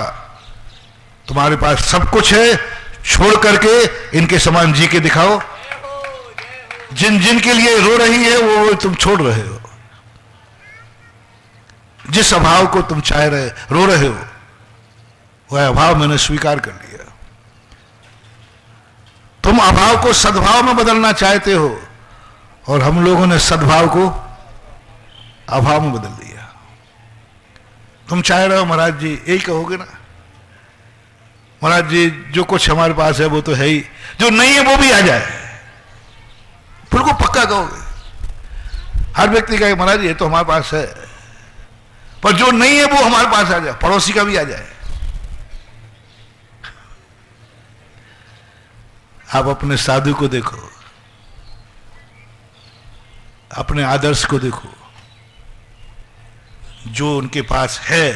तुम्हारे पास सब कुछ है, छोड़ करके इनके समान जी के दिखाओ। जिन जिन के लिए रो रही है वो तुम छोड़ रहे हो। जिस अभाव को तुम चाह रहे रो रहे हो, वह अभाव मैंने स्वीकार कर लिया। तुम अभाव को सद्भाव में बदलना चाहते हो, और हम लोगों ने सद्भाव को अभाव में बदल दिया। तुम चाह रहे हो महाराज जी, यही कहोगे ना, महाराज जी जो कुछ हमारे पास है वो तो है ही, जो नहीं है वो भी आ जाए, फिर को पक्का कहोगे। हर व्यक्ति कहे महाराज ये तो हमारे पास है, पर जो नहीं है वो हमारे पास आ जाए, पड़ोसी का भी आ जाए। आप अपने साधु को देखो, अपने आदर्श को देखो, जो उनके पास है,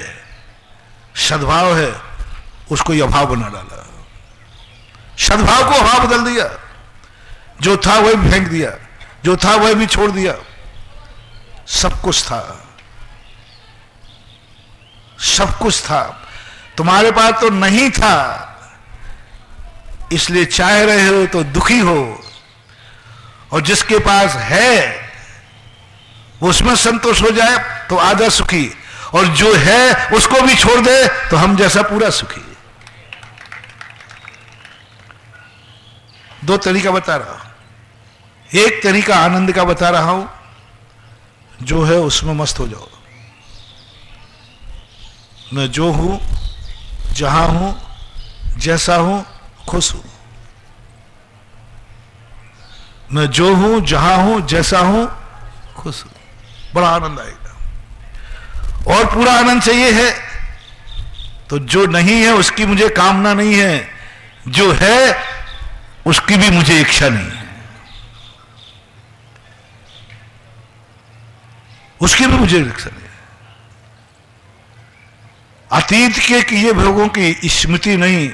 सद्भाव है, उसको ये अभाव बना डाला। सद्भाव को अभाव बदल दिया। जो था वही भी फेंक दिया, जो था वह भी छोड़ दिया। सब कुछ था, सब कुछ था, तुम्हारे पास तो नहीं था, इसलिए चाह रहे हो तो दुखी हो। और जिसके पास है उसमें संतोष हो जाए तो आधा सुखी, और जो है उसको भी छोड़ दे तो हम जैसा पूरा सुखी। दो तरीका बता रहा हूं। एक तरीका आनंद का बता रहा हूं, जो है उसमें मस्त हो जाओ। मैं जो हूं, जहां हूं, जैसा हूं, खुश हूं। मैं जो हूं, जहां हूं, जैसा हूं, खुश हूं। बड़ा आनंद आएगा। और पूरा आनंद चाहिए है तो जो नहीं है उसकी मुझे कामना नहीं है, जो है उसकी भी मुझे इच्छा नहीं है, उसकी भी मुझे इच्छा नहीं है। अतीत के किए भोगों की स्मृति नहीं,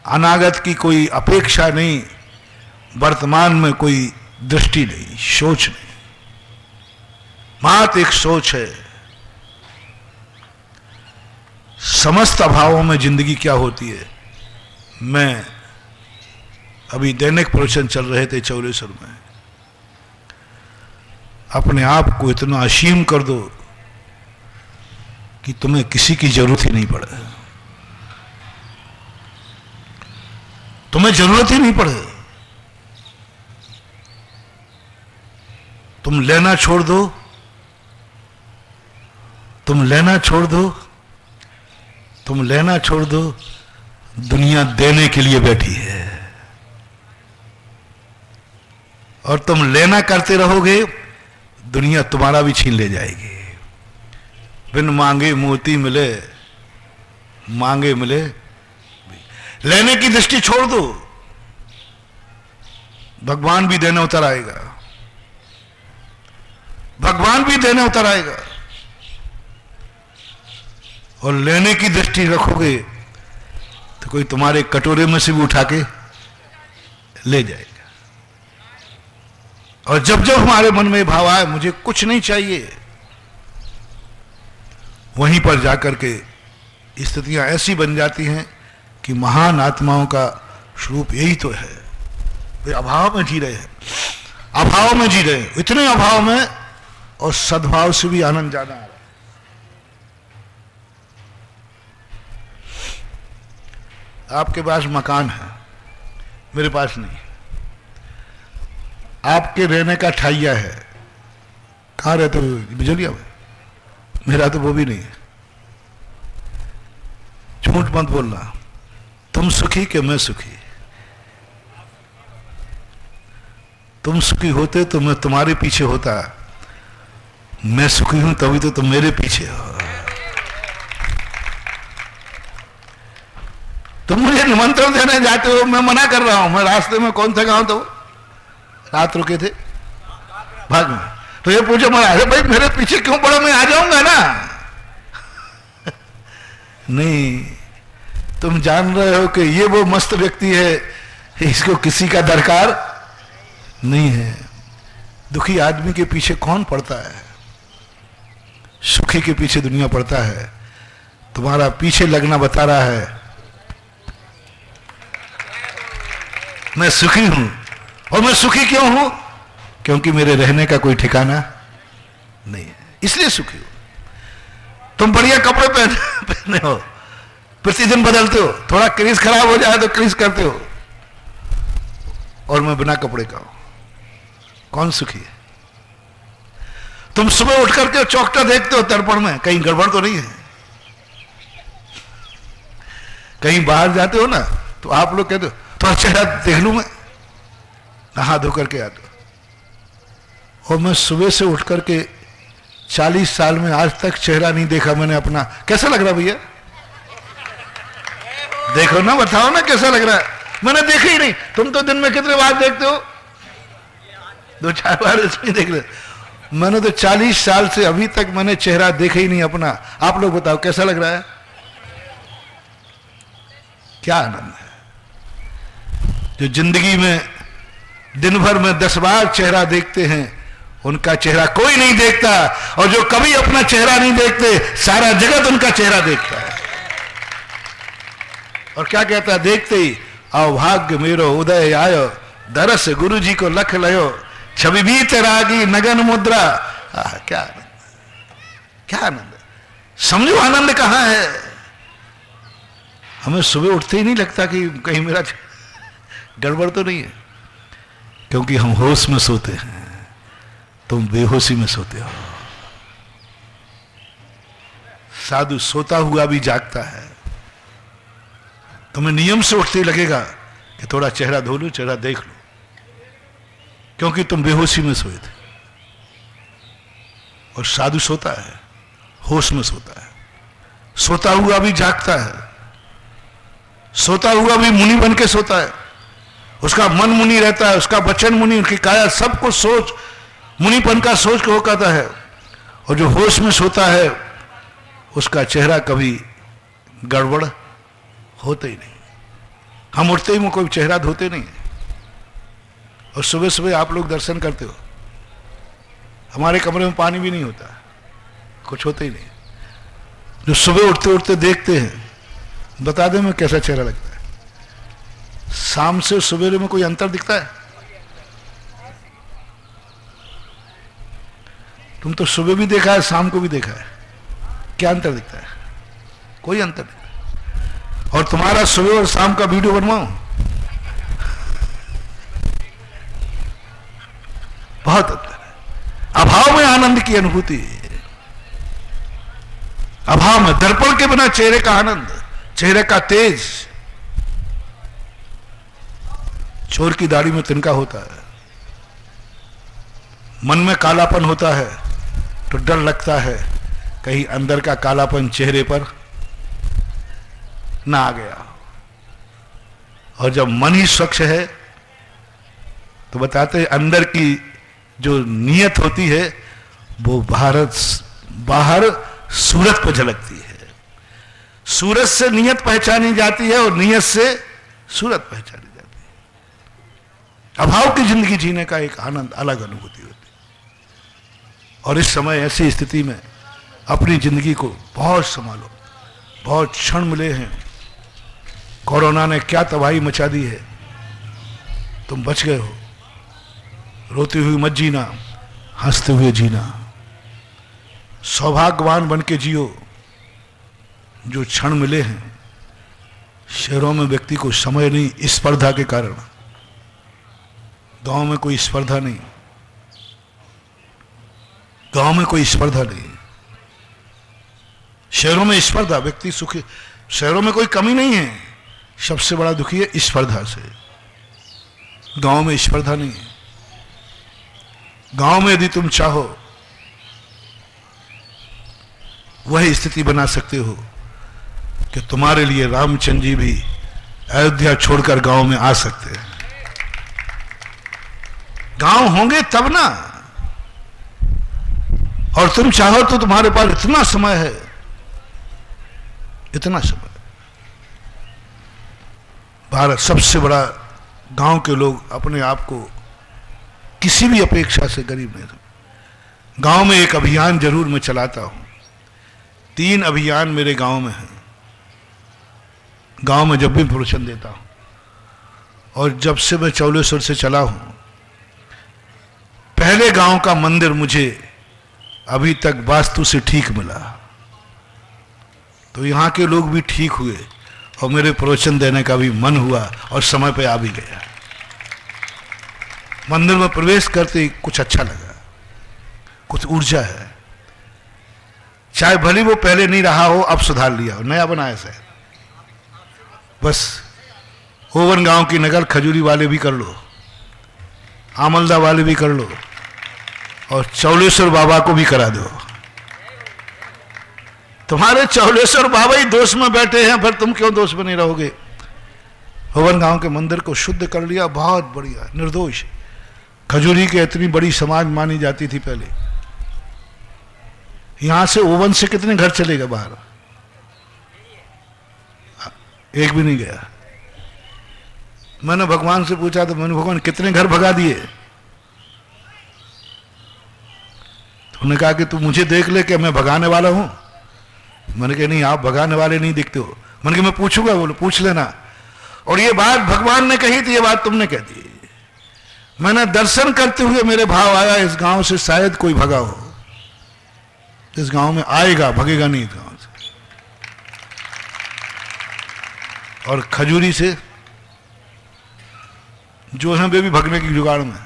अनागत की कोई अपेक्षा नहीं, वर्तमान में कोई दृष्टि नहीं, सोच नहीं, मात्र एक सोच है। समस्त अभावों में जिंदगी क्या होती है। मैं अभी दैनिक प्रवचन चल रहे थे चौलेश्वर में, अपने आप को इतना असीम कर दो कि तुम्हें किसी की जरूरत ही नहीं पड़े, तुम्हें जरूरत ही नहीं पड़े। तुम लेना छोड़ दो, तुम लेना छोड़ दो, तुम लेना छोड़ दो, दुनिया देने के लिए बैठी है। और तुम लेना करते रहोगे, दुनिया तुम्हारा भी छीन ले जाएगी। बिन मांगे मोती मिले, मांगे मिले। लेने की दृष्टि छोड़ दो, भगवान भी देने उतर आएगा, भगवान भी देने उतर आएगा। और लेने की दृष्टि रखोगे तो कोई तुम्हारे कटोरे में से भी उठा के ले जाएगा। और जब जब हमारे मन में भाव आए मुझे कुछ नहीं चाहिए, वहीं पर जाकर के स्थितियां ऐसी बन जाती हैं कि महान आत्माओं का स्वरूप यही तो है। वे अभाव में जी रहे हैं, अभाव में जी रहे हैं, इतने अभाव में, और सद्भाव से भी आनंद ज्यादा आ रहा है। आपके पास मकान है, मेरे पास नहीं। आपके रहने का ठाइया है, कहाँ रहते हो? बिजलिया में। मेरा तो वो भी नहीं है। झूठ मत बोलना, तुम सुखी कि मैं सुखी? तुम सुखी होते तो मैं तुम्हारे पीछे होता, मैं सुखी हूं तभी तो तुम मेरे पीछे हो। तुम मुझे निमंत्रण देने जाते हो, मैं मना कर रहा हूं। मैं रास्ते में कौन सा गांव तो रात रुके थे भाग में, तो ये पूछो मैं, अरे भाई मेरे पीछे क्यों पड़ा, मैं आ जाऊंगा ना। नहीं, तुम जान रहे हो कि ये वो मस्त व्यक्ति है, इसको किसी का दरकार नहीं है। दुखी आदमी के पीछे कौन पड़ता है? सुखी के पीछे दुनिया पड़ता है। तुम्हारा पीछे लगना बता रहा है मैं सुखी हूं। और मैं सुखी क्यों हूं? क्योंकि मेरे रहने का कोई ठिकाना नहीं है, इसलिए सुखी हूं। तुम बढ़िया कपड़े पहने हो, प्रतिदिन बदलते हो, थोड़ा क्रीज खराब हो जाए तो क्रीज करते हो, और मैं बिना कपड़े का हूं। कौन सुखी है? तुम सुबह उठ करके चौकटा देखते हो दर्पण में, कहीं गड़बड़ तो नहीं है? कहीं बाहर जाते हो ना तो आप लोग कहते हो तो चेहरा देख लूं मैं, नहा धो करके आते हो। और मैं सुबह से उठ करके 40 साल में आज तक चेहरा नहीं देखा मैंने अपना। कैसा लग रहा भैया? देखो ना, बताओ ना कैसा लग रहा है। मैंने देखा ही नहीं। तुम तो दिन में कितने बार देखते हो? 2-4 बार इसमें देख रहे। मैंने तो 40 साल से अभी तक मैंने चेहरा देखा ही नहीं अपना। आप लोग बताओ कैसा लग रहा है? क्या आनंद है। जो जिंदगी में दिन भर में 10 बार चेहरा देखते हैं, उनका चेहरा कोई नहीं देखता। और जो कभी अपना चेहरा नहीं देखते, सारा जगत उनका चेहरा देखता है। और क्या कहता है? देखते ही अभाग्य मेरो उदय आयो, दरस गुरु जी को लख लयो, छवि भी तेरागी नगन मुद्रा। क्या आनंद, क्या आनंद है। समझो आनंद कहां है। हमें सुबह उठते ही नहीं लगता कि कहीं मेरा गड़बड़ तो नहीं है, क्योंकि हम होश में सोते हैं, तुम बेहोशी में सोते हो। साधु सोता हुआ भी जागता है। तुम्हें नियम से उठते ही लगेगा कि थोड़ा चेहरा धो लो, चेहरा देख लो, क्योंकि तुम बेहोशी में सोए थे। और साधु सोता है, होश में सोता है, सोता हुआ भी जागता है, सोता हुआ भी मुनि बन के सोता है। उसका मन मुनि रहता है, उसका वचन मुनि, उसकी काया सब कुछ सोच मुनिपन का सोच के हो कहता है। और जो होश में सोता है उसका चेहरा कभी गड़बड़ होते ही नहीं। हम उठते ही में कोई चेहरा धोते नहीं। और सुबह सुबह आप लोग दर्शन करते हो, हमारे कमरे में पानी भी नहीं होता, कुछ होता ही नहीं। जो सुबह उठते उठते देखते हैं, बता दे मैं कैसा चेहरा लगता है। शाम से सवेरे में कोई अंतर दिखता है? तुम तो सुबह भी देखा है, शाम को भी देखा है, क्या अंतर दिखता है? कोई अंतर नहीं। और तुम्हारा सुबह और शाम का वीडियो बनवाऊं? बहुत अंतर है। अभाव में आनंद की अनुभूति, अभाव में दर्पण के बिना चेहरे का आनंद, चेहरे का तेज। चोर की दाढ़ी में तिनका होता है, मन में कालापन होता है तो डर लगता है कहीं अंदर का कालापन चेहरे पर ना आ गया। और जब मन ही स्वच्छ है तो बताते हैं अंदर की जो नीयत होती है वो बाहर सूरत पर झलकती है। सूरत से नीयत पहचानी जाती है और नीयत से सूरत पहचानी जाती है। अभाव की जिंदगी जीने का एक आनंद, अलग अनुभूति होती है। और इस समय ऐसी स्थिति में अपनी जिंदगी को बहुत संभालो। बहुत क्षण मिले हैं, कोरोना ने क्या तबाही मचा दी है, तुम बच गए हो। रोते हुए मत जीना, हंसते हुए जीना। सौभाग्यवान बन के जियो। जो क्षण मिले हैं, शहरों में व्यक्ति को समय नहीं, स्पर्धा के कारण। गांव में कोई स्पर्धा नहीं, गांव में कोई स्पर्धा नहीं। शहरों में स्पर्धा, व्यक्ति शहरों में कोई कमी नहीं है, सबसे बड़ा दुखी है स्पर्धा से। गांव में स्पर्धा नहीं है। गांव में यदि तुम चाहो वही स्थिति बना सकते हो कि तुम्हारे लिए रामचंद्र जी भी अयोध्या छोड़कर गांव में आ सकते हैं। गांव होंगे तब ना, और तुम चाहो तो तुम्हारे पास इतना समय है, इतना समय। भारत सबसे बड़ा, गांव के लोग अपने आप को किसी भी अपेक्षा से गरीब नहीं समझते। गांव में एक अभियान जरूर मैं चलाता हूं, 3 अभियान मेरे गांव में हैं। गांव में जब भी प्रवचन देता हूं, और जब से मैं चौलेश्वर से चला हूं, पहले गांव का मंदिर मुझे अभी तक वास्तु से ठीक मिला, तो यहां के लोग भी ठीक हुए और मेरे प्रवचन देने का भी मन हुआ और समय पे आ भी गया। मंदिर में प्रवेश करते ही कुछ अच्छा लगा, कुछ ऊर्जा है। चाहे भले वो पहले नहीं रहा हो, अब सुधार लिया हो, नया बनाया शायद। बस ओवन गांव की नगर खजूरी वाले भी कर लो, आमलदा वाले भी कर लो, और चौलेश्वर बाबा को भी करा दो। तुम्हारे चौलेश्वर बाबा ही दोष में बैठे हैं, फिर तुम क्यों दोष में नहीं रहोगे। ओवन गांव के मंदिर को शुद्ध कर लिया, बहुत बढ़िया, निर्दोष। खजूरी के इतनी बड़ी समाज मानी जाती थी पहले। यहां से ओवन से कितने घर चले गए बाहर? एक भी नहीं गया। मैंने भगवान से पूछा तो मैंने, भगवान कितने घर भगा दिए? तो उन्होंने कहा कि तू मुझे देख ले कि मैं भगाने वाला हूं। मैंने कहा नहीं, आप भगाने वाले नहीं दिखते हो। मैंने कहा मैं पूछूंगा, बोलो पूछ लेना। और ये बात भगवान ने कही थी, ये बात तुमने कह दी। मैंने दर्शन करते हुए मेरे भाव आया, इस गांव से शायद कोई भगा हो, इस गांव में आएगा, भगेगा नहीं इस गांव से। और खजूरी से जो है वे भी भगने की जुगाड़ में,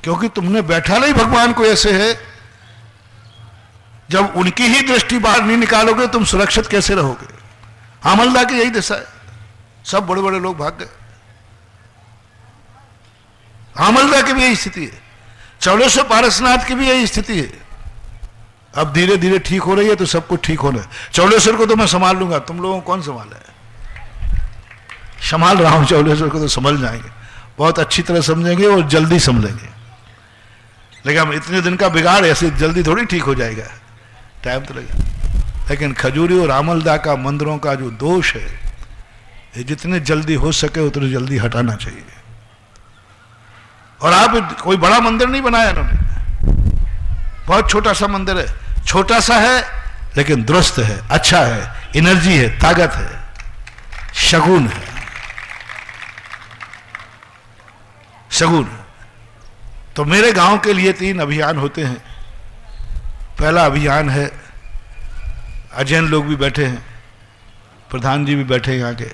क्योंकि तुमने बैठा नहीं भगवान को ऐसे है। जब उनकी ही दृष्टि बाहर नहीं निकालोगे, तुम सुरक्षित कैसे रहोगे? आमलदा की यही दशा है, सब बड़े बड़े लोग भाग गए। आमलदा की भी यही स्थिति है, चौलेश्वर पारसनाथ की भी यही स्थिति है। अब धीरे धीरे ठीक हो रही है, तो सब कुछ ठीक होना है। चौलेश्वर को तो मैं संभाल लूंगा, तुम लोगों को कौन संभाला है? संभाल रहा हूं, चौलेश्वर को तो संभल जाएंगे, बहुत अच्छी तरह समझेंगे और जल्दी समझेंगे। लेकिन हम इतने दिन का बिगाड़ ऐसे जल्दी थोड़ी ठीक हो जाएगा, टाइम तो लगेगा। लेकिन खजूरी और आमलदा का मंदिरों का जो दोष है, ये जितने जल्दी हो सके उतने जल्दी हटाना चाहिए। और आप कोई बड़ा मंदिर नहीं बनाया इन्होंने, बहुत छोटा सा मंदिर है। छोटा सा है लेकिन दुरुस्त है, अच्छा है, एनर्जी है, ताकत है, शगुन है, शगुन। तो मेरे गांव के लिए 3 अभियान होते हैं। पहला अभियान है, अजैन लोग भी बैठे हैं, प्रधान जी भी बैठे हैं यहाँ के।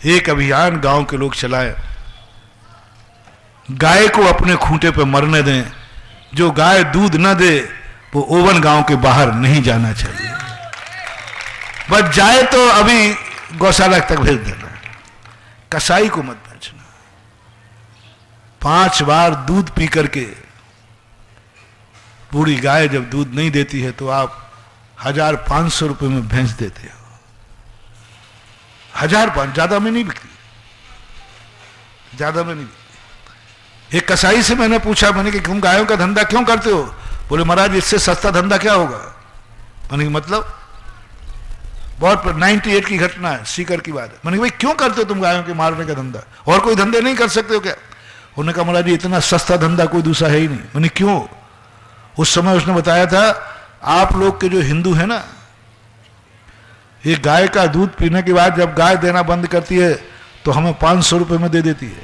एक अभियान गांव के लोग चलाए, गाय को अपने खूंटे पे मरने दें। जो गाय दूध न दे वो ओवन गांव के बाहर नहीं जाना चाहिए, बस जाए तो अभी गौशाला तक भेज देना, कसाई को मत बेचना। 5 बार दूध पी करके बूढ़ी गाय जब दूध नहीं देती है तो आप 1500 रुपए में भैंस देते हो। 1500, ज्यादा में नहीं बिकती, ज्यादा में नहीं बिकती। एक कसाई से मैंने पूछा, मैंने कि तुम गायों का धंधा क्यों करते हो? बोले महाराज इससे सस्ता धंधा क्या होगा। मैंने मतलब बहुत 98 की घटना है, सीकर की बात है। मैंने भाई क्यों करते हो तुम गायों के मारने का धंधा, और कोई धंधे नहीं कर सकते हो क्या? उन्होंने कहा महाराज इतना सस्ता धंधा कोई दूसरा है ही नहीं। मैंने क्यों? उस समय उसने बताया था, आप लोग के जो हिंदू है ना, ये गाय का दूध पीने के बाद जब गाय देना बंद करती है तो हमें 500 रुपए में दे देती है,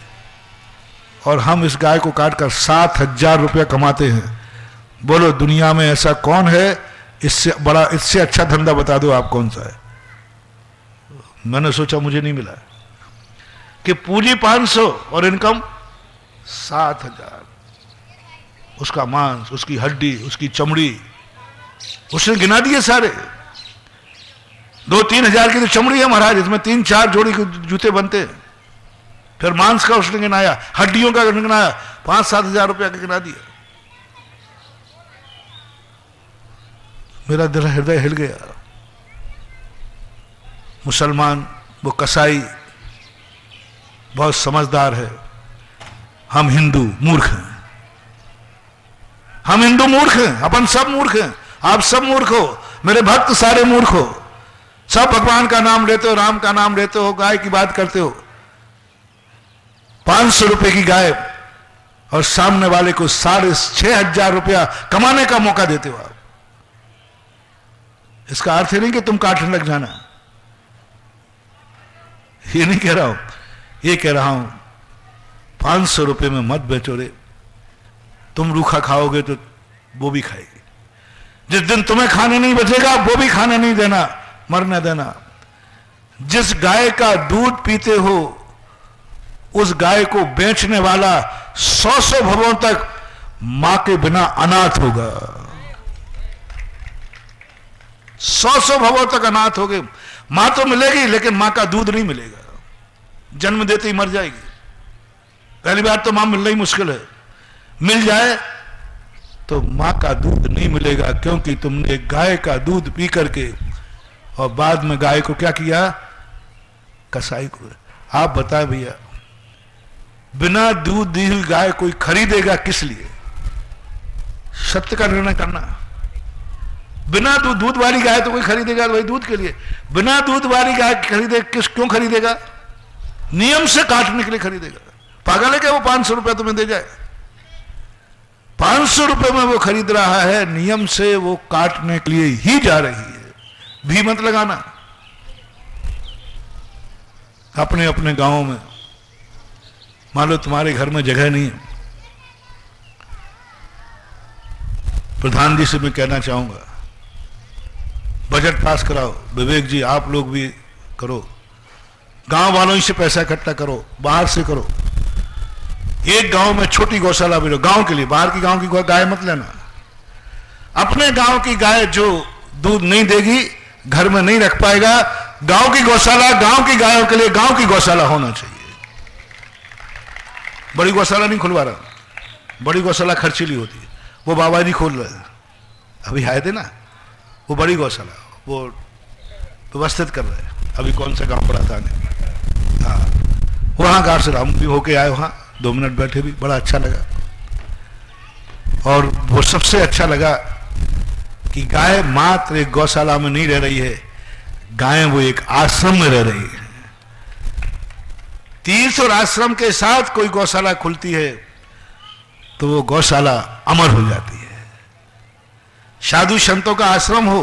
और हम इस गाय को काटकर 7000 रुपया कमाते हैं। बोलो दुनिया में ऐसा कौन है, इससे बड़ा, इससे अच्छा धंधा बता दो आप कौन सा है। मैंने सोचा मुझे नहीं मिला कि पूंजी 500 और इनकम 7000, उसका मांस, उसकी हड्डी, उसकी चमड़ी, उसने गिना दिए सारे। 2-3 हजार की तो चमड़ी है महाराज, इसमें 3-4 जोड़ी के जूते बनते हैं। फिर मांस का उसने गिनाया, हड्डियों का गिनाया, 5-7 हजार रुपया का गिना दिया। मेरा दिल हृदय हिल गया। मुसलमान, वो कसाई बहुत समझदार है, हम हिंदू मूर्ख हैं। हम हिंदू मूर्ख हैं, अपन सब मूर्ख हैं, आप सब मूर्ख हो, मेरे भक्त सारे मूर्ख हो। सब भगवान का नाम लेते हो, राम का नाम लेते हो, गाय की बात करते हो। 500 रुपए की गाय और सामने वाले को 6,500 रुपया कमाने का मौका देते हो आप। इसका अर्थ ही नहीं कि तुम काटने लग जाना, ये नहीं कह रहा हूं, ये कह रहा हूं 500 रुपए में मत बेचो रे। तुम रूखा खाओगे तो वो भी खाएगी। जिस दिन तुम्हें खाने नहीं बचेगा वो भी खाने नहीं देना, मरने देना। जिस गाय का दूध पीते हो उस गाय को बेचने वाला 100 भवों तक मां के बिना अनाथ होगा। 100 भवों तक अनाथ हो गए। मां तो मिलेगी लेकिन मां का दूध नहीं मिलेगा, जन्म देते ही मर जाएगी। पहली बार तो मां मिलना ही मुश्किल है, मिल जाए तो मां का दूध नहीं मिलेगा, क्योंकि तुमने गाय का दूध पी करके और बाद में गाय को क्या किया, कसाई को। आप बताएं भैया, बिना दूध दी हुई गाय कोई खरीदेगा किस लिए? सत्य का निर्णय करना। बिना दूध वाली गाय तो कोई खरीदेगा वही दूध के लिए। बिना दूध वाली गाय खरीदे क्यों खरीदेगा? नियम से काटने के लिए खरीदेगा। पागल है क्या वो 500 रुपया तुम्हें दे जाए? 500 रुपए में वो खरीद रहा है, नियम से वो काटने के लिए ही जा रही है। भी मत लगाना। अपने अपने गांवों में मान लो तुम्हारे घर में जगह नहीं है, प्रधान जी से मैं कहना चाहूंगा बजट पास कराओ। विवेक जी आप लोग भी करो, गांव वालों से पैसा इकट्ठा करो, बाहर से करो। एक गांव में छोटी गौशाला भी लो, गांव के लिए। बाहर की गांव की गाय मत लेना। अपने गांव की गाय जो दूध नहीं देगी, घर में नहीं रख पाएगा, गांव की गौशाला, गांव की गायों के लिए गांव की गौशाला होना चाहिए। बड़ी गौशाला नहीं खुलवा रहा, बड़ी गौशाला खर्चीली होती है, वो बाबा जी खोल रहे हैं, अभी आए थे ना, वो बड़ी गौशाला वो व्यवस्थित कर रहे हैं। अभी कौन सा गांव पड़ा था, हाँ वहां गांव से हम भी होके आए, वहां 2 मिनट बैठे, भी बड़ा अच्छा लगा। और वो सबसे अच्छा लगा कि गाय मात्र एक गौशाला में नहीं रह रही है, गाय वो एक आश्रम में रह रही है। तीर्थ और आश्रम के साथ कोई गौशाला खुलती है तो वो गौशाला अमर हो जाती है। साधु संतों का आश्रम हो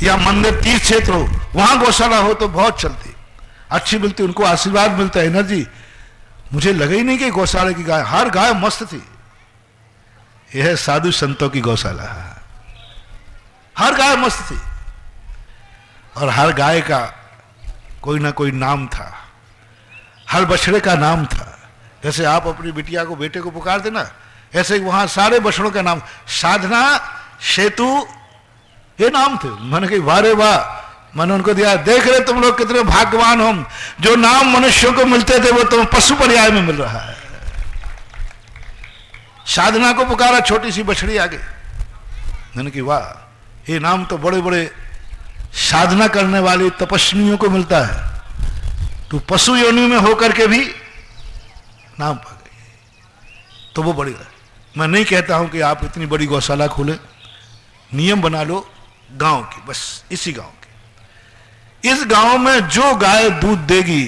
या मंदिर तीर्थ क्षेत्र हो, वहां गौशाला हो तो बहुत चलती, अच्छी मिलती, उनको आशीर्वाद मिलता है, एनर्जी। मुझे लगा ही नहीं कि गौशाला की गाय, हर गाय मस्त थी। यह साधु संतों की गौशाला है, हर गाय मस्त थी और हर गाय का कोई ना कोई नाम था, हर बछड़े का नाम था। जैसे आप अपनी बिटिया को, बेटे को पुकारते ना, ऐसे वहां सारे बछड़ों का नाम, साधना, सेतु, ये नाम थे। मैंने कही वाह रे वाह, मैंने उनको दिया, देख रहे तुम लोग कितने भाग्यवान हो, जो नाम मनुष्यों को मिलते थे वो तुम्हें पशु पर्याय में मिल रहा है। साधना को पुकारा, छोटी सी बछड़ी आ गई। मैंने कहा वाह, ये नाम तो बड़े बड़े साधना करने वाले तपस्वियों को मिलता है, तो पशु योनि में होकर के भी नाम पा गई। तो वो बड़ी, मैं नहीं कहता हूं कि आप इतनी बड़ी गौशाला खोले, नियम बना लो गांव की, बस इसी गांव की। इस गांव में जो गाय दूध देगी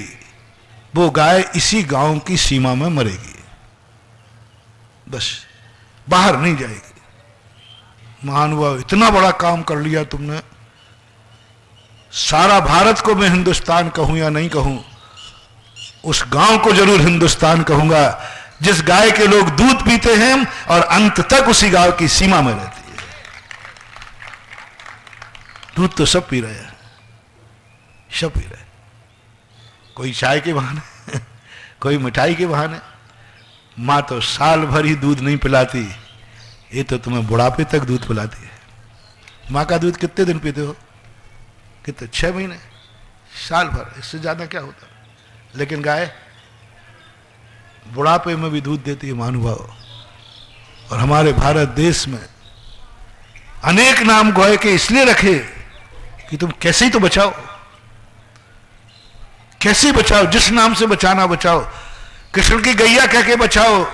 वो गाय इसी गांव की सीमा में मरेगी, बस बाहर नहीं जाएगी। महानुभाव, इतना बड़ा काम कर लिया तुमने। सारा भारत को मैं हिंदुस्तान कहूं या नहीं कहूं, उस गांव को जरूर हिंदुस्तान कहूंगा जिस गाय के लोग दूध पीते हैं और अंत तक उसी गांव की सीमा में रहती है। दूध तो सब पी रहे हैं, सब पी रहे, कोई चाय के बहाने कोई मिठाई के बहाने। मां तो साल भर ही दूध नहीं पिलाती, ये तो तुम्हें बुढ़ापे तक दूध पिलाती है। माँ का दूध कितने दिन पीते हो? कितने? 6 महीने, साल भर, इससे ज्यादा क्या होता। लेकिन गाय बुढ़ापे में भी दूध देती है महानुभाव। और हमारे भारत देश में अनेक नाम गाय के इसलिए रखे कि तुम कैसे ही तो बचाओ, कैसे बचाओ, जिस नाम से बचाना बचाओ। कृष्ण की गैया कह के बचाओ,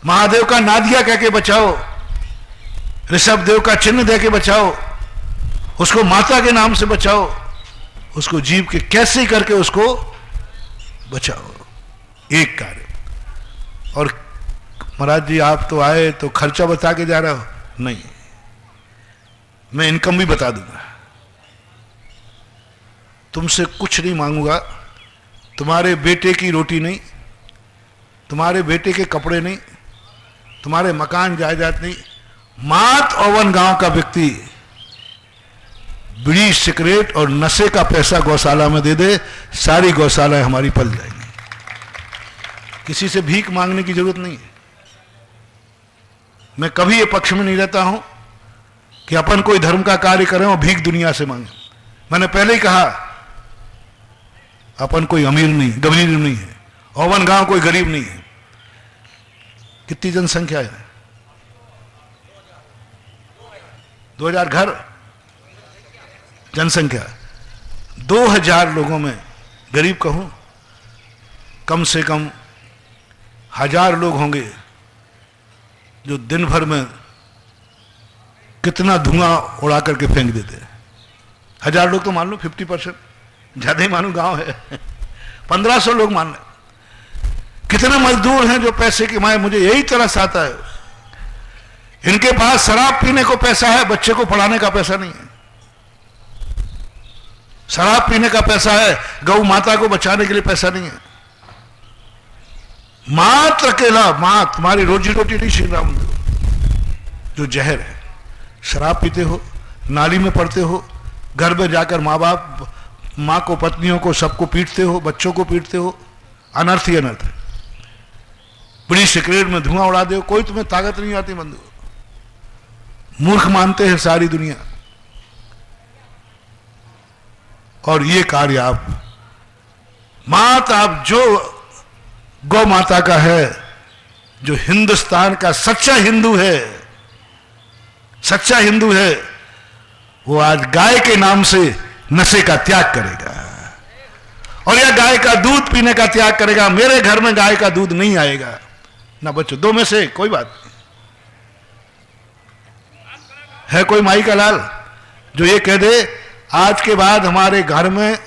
महादेव का नादिया कह के बचाओ, ऋषभ देव का चिन्ह दे के बचाओ, उसको माता के नाम से बचाओ, उसको जीव के कैसे करके उसको बचाओ। एक कार्य। और महाराज जी आप तो आए तो खर्चा बता के जा रहे हो? नहीं, मैं इनकम भी बता दूंगा। तुमसे कुछ नहीं मांगूंगा, तुम्हारे बेटे की रोटी नहीं, तुम्हारे बेटे के कपड़े नहीं, तुम्हारे मकान जायदाद नहीं। मात ओवन गांव का व्यक्ति बीड़ी सिगरेट और नशे का पैसा गौशाला में दे दे, सारी गौशालाएं हमारी पल जाएंगी। किसी से भीख मांगने की जरूरत नहीं है। मैं कभी ये पक्ष में नहीं रहता हूं कि अपन कोई धर्म का कार्य करें और भीख दुनिया से मांगे। मैंने पहले ही कहा अपन कोई अमीर नहीं, गरीब नहीं है। ओवन गांव कोई गरीब नहीं है। कितनी जनसंख्या है? 2000 घर जनसंख्या। 2000 लोगों में गरीब कहूं, कम से कम 1000 लोग होंगे जो दिन भर में कितना धुआं उड़ा करके फेंक देते हैं। 1000 लोग तो मान लो, 50%, ज्यादा ही मानो, गांव है 1500 लोग मान लो। कितने मजदूर हैं जो पैसे कमाए? मुझे यही तरस आता है। इनके पास शराब पीने को पैसा है, बच्चे को पढ़ाने का पैसा नहीं है। शराब पीने का पैसा है, गौ माता को बचाने के लिए पैसा नहीं है। मात्र अकेला मां तुम्हारी रोजी रोटी नहीं। श्री राम जो जहर है, शराब पीते हो, नाली में पड़ते हो, घर में जाकर माँ बाप, माँ को, पत्नियों को, सबको पीटते हो, बच्चों को पीटते हो। अनर्थ ही अनर्थ है। बड़ी सिगरेट में धुआं उड़ा दे, कोई तुम्हें ताकत नहीं आती बंधु। मूर्ख मानते हैं सारी दुनिया। और ये कार्य आप माता, आप जो गौ माता का है, जो हिंदुस्तान का सच्चा हिंदू है, सच्चा हिंदू है, वो आज गाय के नाम से नशे का त्याग करेगा और या गाय का दूध पीने का त्याग करेगा। मेरे घर में गाय का दूध नहीं आएगा ना बच्चों, 2 में से कोई बात नहीं। है कोई माई का लाल जो ये कह दे आज के बाद हमारे घर में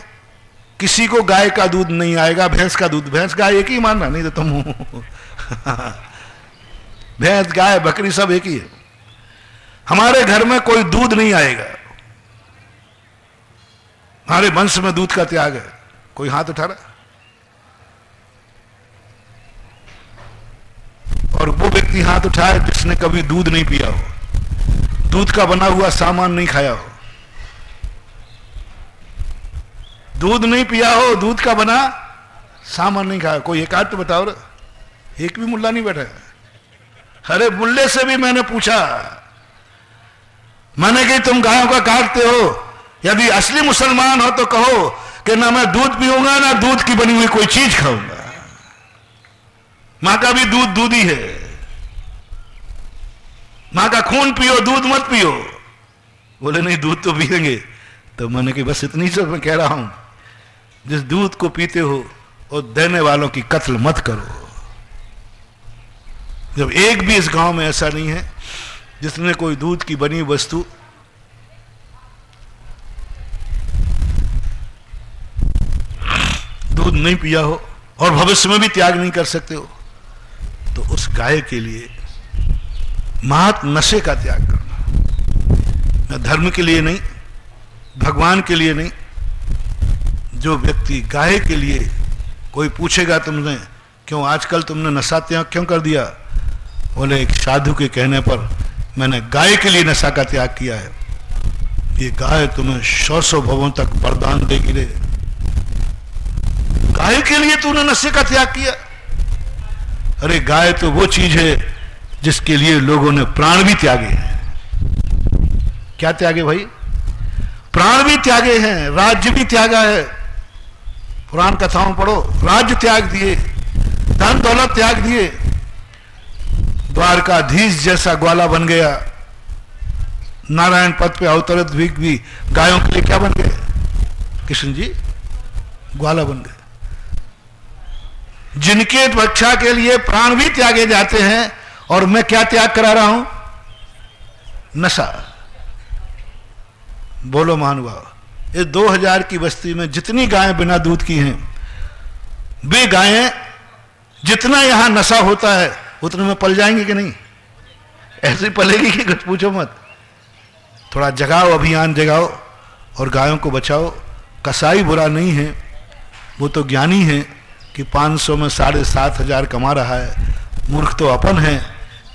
किसी को गाय का दूध नहीं आएगा, भैंस का दूध? भैंस गाय एक ही मानना, नहीं तो तुम भैंस गाय बकरी सब एक ही है। हमारे घर में कोई दूध नहीं आएगा। हमारे वंश में दूध का त्याग है। कोई हाथ उठा रहा? और वो व्यक्ति हाथ उठाए जिसने कभी दूध नहीं पिया हो, दूध का बना हुआ सामान नहीं खाया हो, दूध नहीं पिया हो, दूध का बना सामान नहीं खाया। कोई एक आध तो बताओ रे। एक भी मुल्ला नहीं बैठा है। अरे मुल्ले से भी मैंने पूछा, मैंने कि तुम गायों का काटते हो, यदि असली मुसलमान हो तो कहो कि ना मैं दूध पीऊंगा ना दूध की बनी हुई कोई चीज खाऊंगा। मां का भी दूध दूध ही है। मां का खून पियो, दूध मत पियो। बोले नहीं दूध तो पिएंगे। तो मैंने कि बस इतनी सी मैं कह रहा हूं, जिस दूध को पीते हो और देने वालों की कत्ल मत करो। जब एक भी इस गांव में ऐसा नहीं है जिसने कोई दूध की बनी वस्तु दूध नहीं पिया हो और भविष्य में भी त्याग नहीं कर सकते हो, तो उस गाय के लिए महत नशे का त्याग करना। धर्म के लिए नहीं, भगवान के लिए नहीं। जो व्यक्ति गाय के लिए, कोई पूछेगा तुमने क्यों आजकल तुमने नशा त्याग क्यों कर दिया? बोले एक साधु के कहने पर मैंने गाय के लिए नशा का त्याग किया है। ये गाय तुम्हें 100 भवों तक वरदान देगी रे। गाय के लिए तूने नशे का त्याग किया? अरे गाय तो वो चीज है जिसके लिए लोगों ने प्राण भी त्यागे हैं। क्या त्यागे भाई? प्राण भी त्यागे हैं, राज्य भी त्यागा है। पुराण कथाओं पढ़ो, राज्य त्याग दिए, धन दौलत त्याग दिए, द्वारकाधीश जैसा ग्वाला बन गया। नारायण पद पे अवतरित भी गायों के लिए क्या बन गए? कृष्ण जी ग्वाला बन गए। जिनके रक्षा के लिए प्राण भी त्यागे जाते हैं, और मैं क्या त्याग करा रहा हूं? नशा। बोलो महानुभाव, इस 2000 की बस्ती में जितनी गायें बिना दूध की हैं, वे गायें जितना यहां नशा होता है उतने में पल जाएंगे कि नहीं? ऐसी पलेगी कि कुछ पूछो मत। थोड़ा जगाओ, अभियान जगाओ और गायों को बचाओ। कसाई बुरा नहीं है, वो तो ज्ञानी है कि 500 में 7,500 कमा रहा है। मूर्ख तो अपन है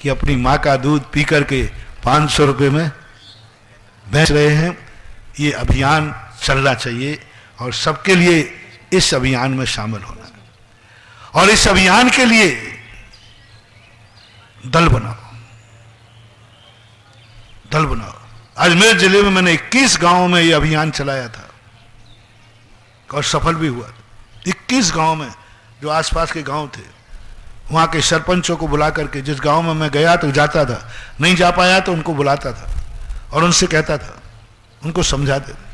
कि अपनी माँ का दूध पी करके 500 रुपये में बेच रहे हैं। ये अभियान चलना चाहिए और सबके लिए इस अभियान में शामिल होना, और इस अभियान के लिए दल बनाओ, दल बनाओ। अजमेर जिले में मैंने 21 गांवों में ये अभियान चलाया था और सफल भी हुआ। 21 गांव में जो आसपास के गांव थे, वहां के सरपंचों को बुला करके, जिस गांव में मैं गया तो जाता था, नहीं जा पाया तो उनको बुलाता था और उनसे कहता था, उनको समझाते थे।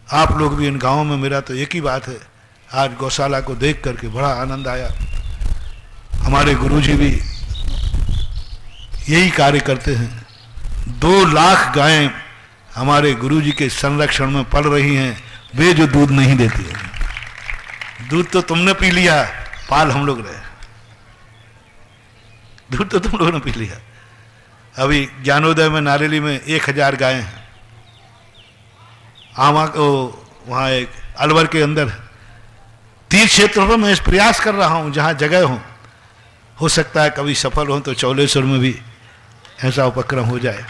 आप लोग भी इन गांवों में, मेरा तो एक ही बात है, आज गौशाला को देख करके बड़ा आनंद आया। हमारे गुरुजी भी यही कार्य करते हैं। 2 लाख गायें हमारे गुरुजी के संरक्षण में पल रही हैं, वे जो दूध नहीं देती हैं। दूध तो तुमने पी लिया, पाल हम लोग रहे। दूध तो तुम लोगों ने पी लिया। अभी ज्ञानोदय में, नारेली में 1000 गायें हैं। आमा को वहाँ एक अलवर के अंदर 30 क्षेत्रों पर मैं इस प्रयास कर रहा हूँ जहाँ जगह हो सकता है कभी सफल हो तो चौलेश्वर में भी ऐसा उपक्रम हो जाए।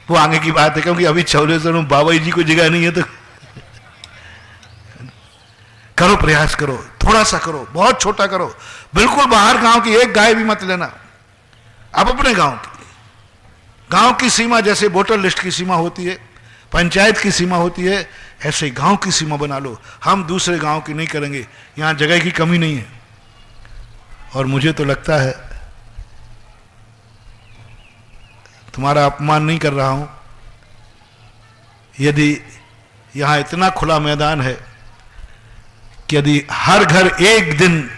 वो आगे की बात है, क्योंकि अभी चौलेश्वर में बाबा जी को जगह नहीं है। तो करो, प्रयास करो, थोड़ा सा करो, बहुत छोटा करो। बिल्कुल बाहर गांव की एक गाय भी मत लेना। अब अपने गांव की सीमा, जैसे वोटर लिस्ट की सीमा होती है, पंचायत की सीमा होती है, ऐसे गांव की सीमा बना लो। हम दूसरे गांव की नहीं करेंगे, यहां जगह की कमी नहीं है। और मुझे तो लगता है, तुम्हारा अपमान नहीं कर रहा हूं, यदि यहां इतना खुला मैदान है कि यदि हर घर एक दिन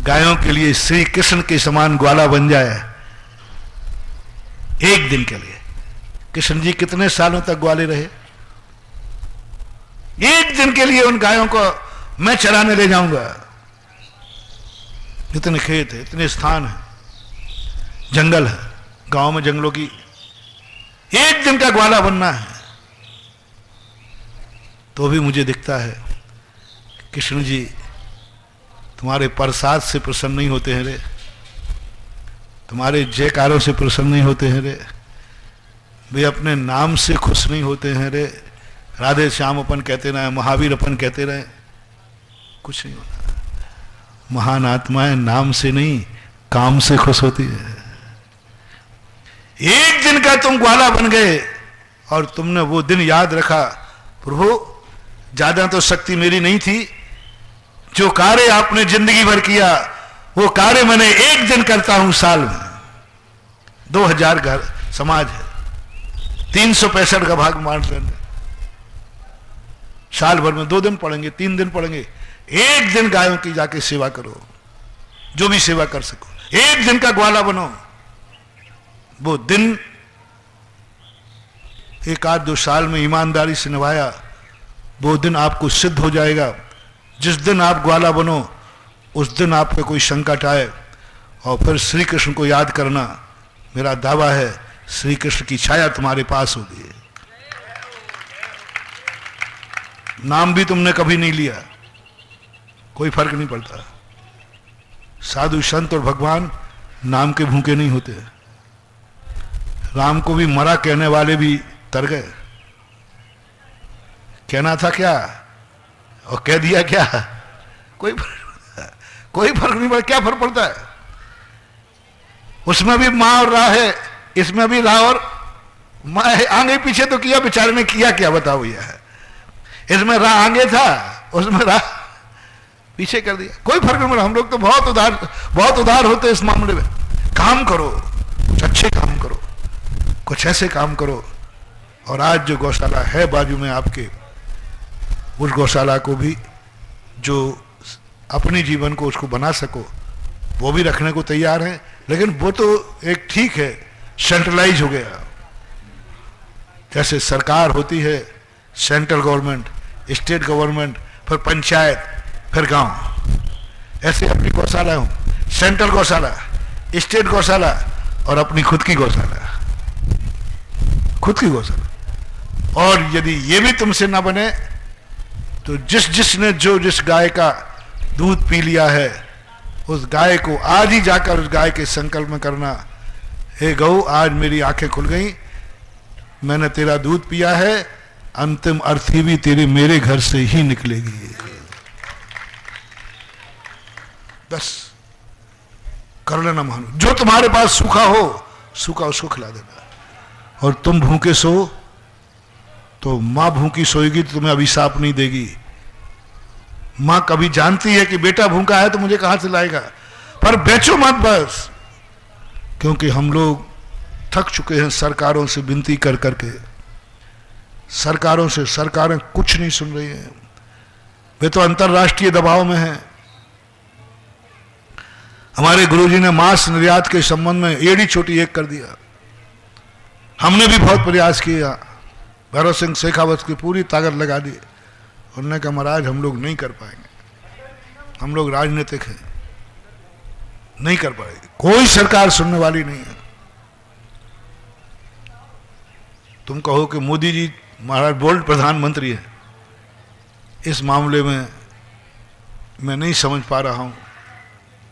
गायों के लिए श्री कृष्ण के समान ग्वाला बन जाए, एक दिन के लिए। कृष्ण जी कितने सालों तक ग्वाले रहे? एक दिन के लिए उन गायों को मैं चराने ले जाऊंगा। इतने खेत है, इतने स्थान है, जंगल है, गांव में जंगलों की, एक दिन का ग्वाला बनना है। तो भी मुझे दिखता है कृष्ण जी तुम्हारे प्रसाद से प्रसन्न नहीं होते हैं रे, तुम्हारे जयकारों से प्रसन्न नहीं होते हैं रे, वे अपने नाम से खुश नहीं होते हैं रे। राधे श्याम अपन कहते रहे, महावीर अपन कहते रहे, कुछ नहीं होता। महान आत्माएं नाम से नहीं, काम से खुश होती है। एक दिन का तुम ग्वाला बन गए और तुमने वो दिन याद रखा, प्रभु ज्यादा तो शक्ति मेरी नहीं थी, जो कार्य आपने जिंदगी भर किया वो कार्य मैंने एक दिन करता हूं साल में। 2000 घर समाज है, 365 का भाग मान लेंगे, साल भर में 2 दिन पढ़ेंगे, 3 दिन पढ़ेंगे। एक दिन गायों की जाके सेवा करो, जो भी सेवा कर सको। एक दिन का ग्वाला बनो। वो दिन 1-2 साल में ईमानदारी से निभाया, वो दिन आपको सिद्ध हो जाएगा। जिस दिन आप ग्वाला बनो, उस दिन आप पे कोई संकट आए और फिर श्री कृष्ण को याद करना, मेरा दावा है श्री कृष्ण की छाया तुम्हारे पास होगी। नाम भी तुमने कभी नहीं लिया, कोई फर्क नहीं पड़ता। साधु संत और भगवान नाम के भूखे नहीं होते। राम को भी मरा कहने वाले भी तर गए। कहना था क्या और कह दिया क्या, कोई फर्क नहीं पड़ता। क्या फर्क पड़ता है? उसमें भी मां और रा है, इसमें भी रा और मैं आगे पीछे तो किया, बेचारे ने किया क्या बताओ भैया। इसमें राह आगे था, उसमें राह पीछे कर दिया, कोई फर्क नहीं पड़ा। हम लोग तो बहुत उदार होते इस मामले में। काम करो, कुछ अच्छे काम करो, कुछ ऐसे काम करो। और आज जो गौशाला है बाजू में आपके, उस गौशाला को भी जो अपने जीवन को उसको बना सको वो भी रखने को तैयार हैं। लेकिन वो तो एक ठीक है, सेंट्रलाइज हो गया। जैसे सरकार होती है, सेंट्रल गवर्नमेंट, स्टेट गवर्नमेंट, फिर पंचायत, फिर गांव, ऐसे अपनी गौशाला हो, सेंट्रल गौशाला, स्टेट गौशाला और अपनी खुद की गौशाला, खुद की गौशाला। और यदि ये भी तुमसे ना बने तो जिसने जिस गाय का दूध पी लिया है, उस गाय को आज ही जाकर उस गाय के संकल्प में करना, हे गौ आज मेरी आंखें खुल गई, मैंने तेरा दूध पिया है, अंतिम अर्थी भी तेरे मेरे घर से ही निकलेगी। बस कर लेना मानो, जो तुम्हारे पास सूखा हो सूखा उसको खिला देना। और तुम भूखे सो तो मां भूखी सोएगी तो तुम्हें अभिशाप नहीं देगी। मां कभी जानती है कि बेटा भूखा है तो मुझे कहां से लाएगा, पर बेचो मत बस। क्योंकि हम लोग थक चुके हैं सरकारों से विनती कर करके, सरकारें कुछ नहीं सुन रही हैं। वे तो अंतर्राष्ट्रीय दबाव में हैं। हमारे गुरुजी ने मांस निर्यात के संबंध में एड़ी चोटी एक कर दिया। हमने भी बहुत प्रयास किया, भैरव सिंह शेखावत की पूरी ताकत लगा दी। उन्होंने कहा महाराज हम लोग नहीं कर पाएंगे, हम लोग राजनीतिक हैं, नहीं कर पाएंगे, कोई सरकार सुनने वाली नहीं है। तुम कहो कि मोदी जी महाराज बोल्ड प्रधानमंत्री है, इस मामले में मैं नहीं समझ पा रहा हूं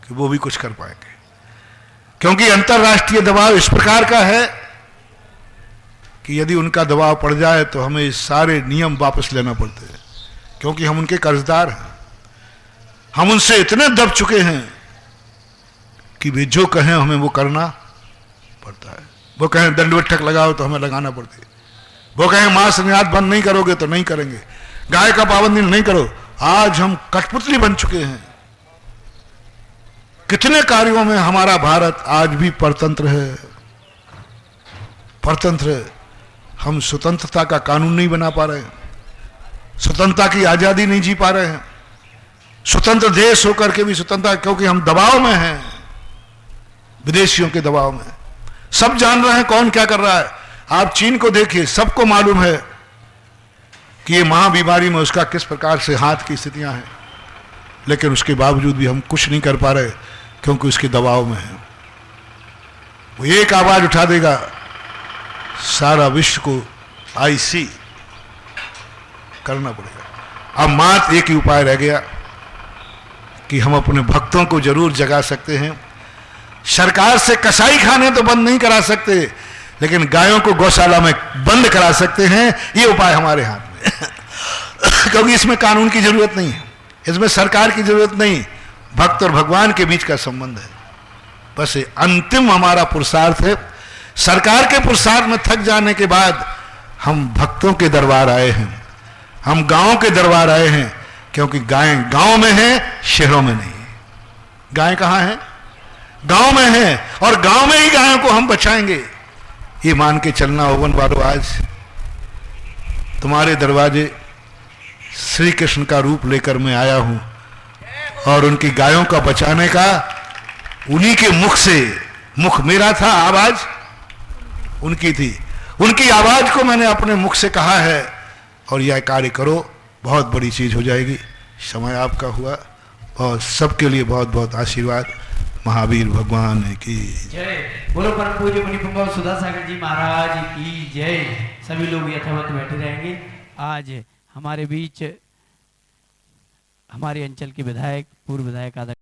कि वो भी कुछ कर पाएंगे। क्योंकि अंतर्राष्ट्रीय दबाव इस प्रकार का है कि यदि उनका दबाव पड़ जाए तो हमें सारे नियम वापस लेना पड़ते हैं, क्योंकि हम उनके कर्जदार हैं। हम उनसे इतने दब चुके हैं कि वे जो कहें हमें वो करना पड़ता है। वो कहें दंड बैठक लगाओ तो हमें लगाना पड़ती है। वो कहें मांस निर्यात बंद नहीं करोगे तो नहीं करेंगे, गाय का पाबंदी नहीं करो। आज हम कठपुतली बन चुके हैं। कितने कार्यों में हमारा भारत आज भी परतंत्र है, परतंत्र है। हम स्वतंत्रता का कानून नहीं बना पा रहे हैं, स्वतंत्रता की आजादी नहीं जी पा रहे हैं। स्वतंत्र देश होकर के भी स्वतंत्रता, क्योंकि हम दबाव में हैं, विदेशियों के दबाव में। सब जान रहे हैं कौन क्या कर रहा है। आप चीन को देखिए, सबको मालूम है कि ये महाबीमारी में उसका किस प्रकार से हाथ की स्थितियां हैं, लेकिन उसके बावजूद भी हम कुछ नहीं कर पा रहे क्योंकि उसके दबाव में है। वो एक आवाज उठा देगा, सारा विश्व को आईसी करना पड़ेगा। अब मात्र एक ही उपाय रह गया कि हम अपने भक्तों को जरूर जगा सकते हैं। सरकार से कसाई खाने तो बंद नहीं करा सकते, लेकिन गायों को गौशाला में बंद करा सकते हैं। ये उपाय हमारे हाथ में क्योंकि इसमें कानून की जरूरत नहीं है, इसमें सरकार की जरूरत नहीं, भक्त और भगवान के बीच का संबंध है। बस ये अंतिम हमारा पुरुषार्थ है। सरकार के पुरुषार्थ में थक जाने के बाद हम भक्तों के दरबार आए हैं, हम गांवों के दरबार आए हैं, क्योंकि गाय गांव में है, शहरों में नहीं। गाय कहां है? गांव में है, और गांव में ही गायों को हम बचाएंगे। ये मान के चलना ओवन वालों, आज तुम्हारे दरवाजे श्री कृष्ण का रूप लेकर मैं आया हूं, और उनकी गायों का बचाने का उन्हीं के मुख से, मुख मेरा था, आवाज उनकी थी, उनकी आवाज को मैंने अपने मुख से कहा है। और यह कार्य करो, बहुत बड़ी चीज हो जाएगी। समय आपका हुआ, और सबके लिए बहुत बहुत आशीर्वाद। महावीर भगवान की जय। बोलो परम पूज्य मुनिपुंगव सुधासागर जी महाराज की जय। सभी लोग यथावत बैठे रहेंगे। आज हमारे बीच हमारे अंचल के विधायक, पूर्व विधायक आदरणीय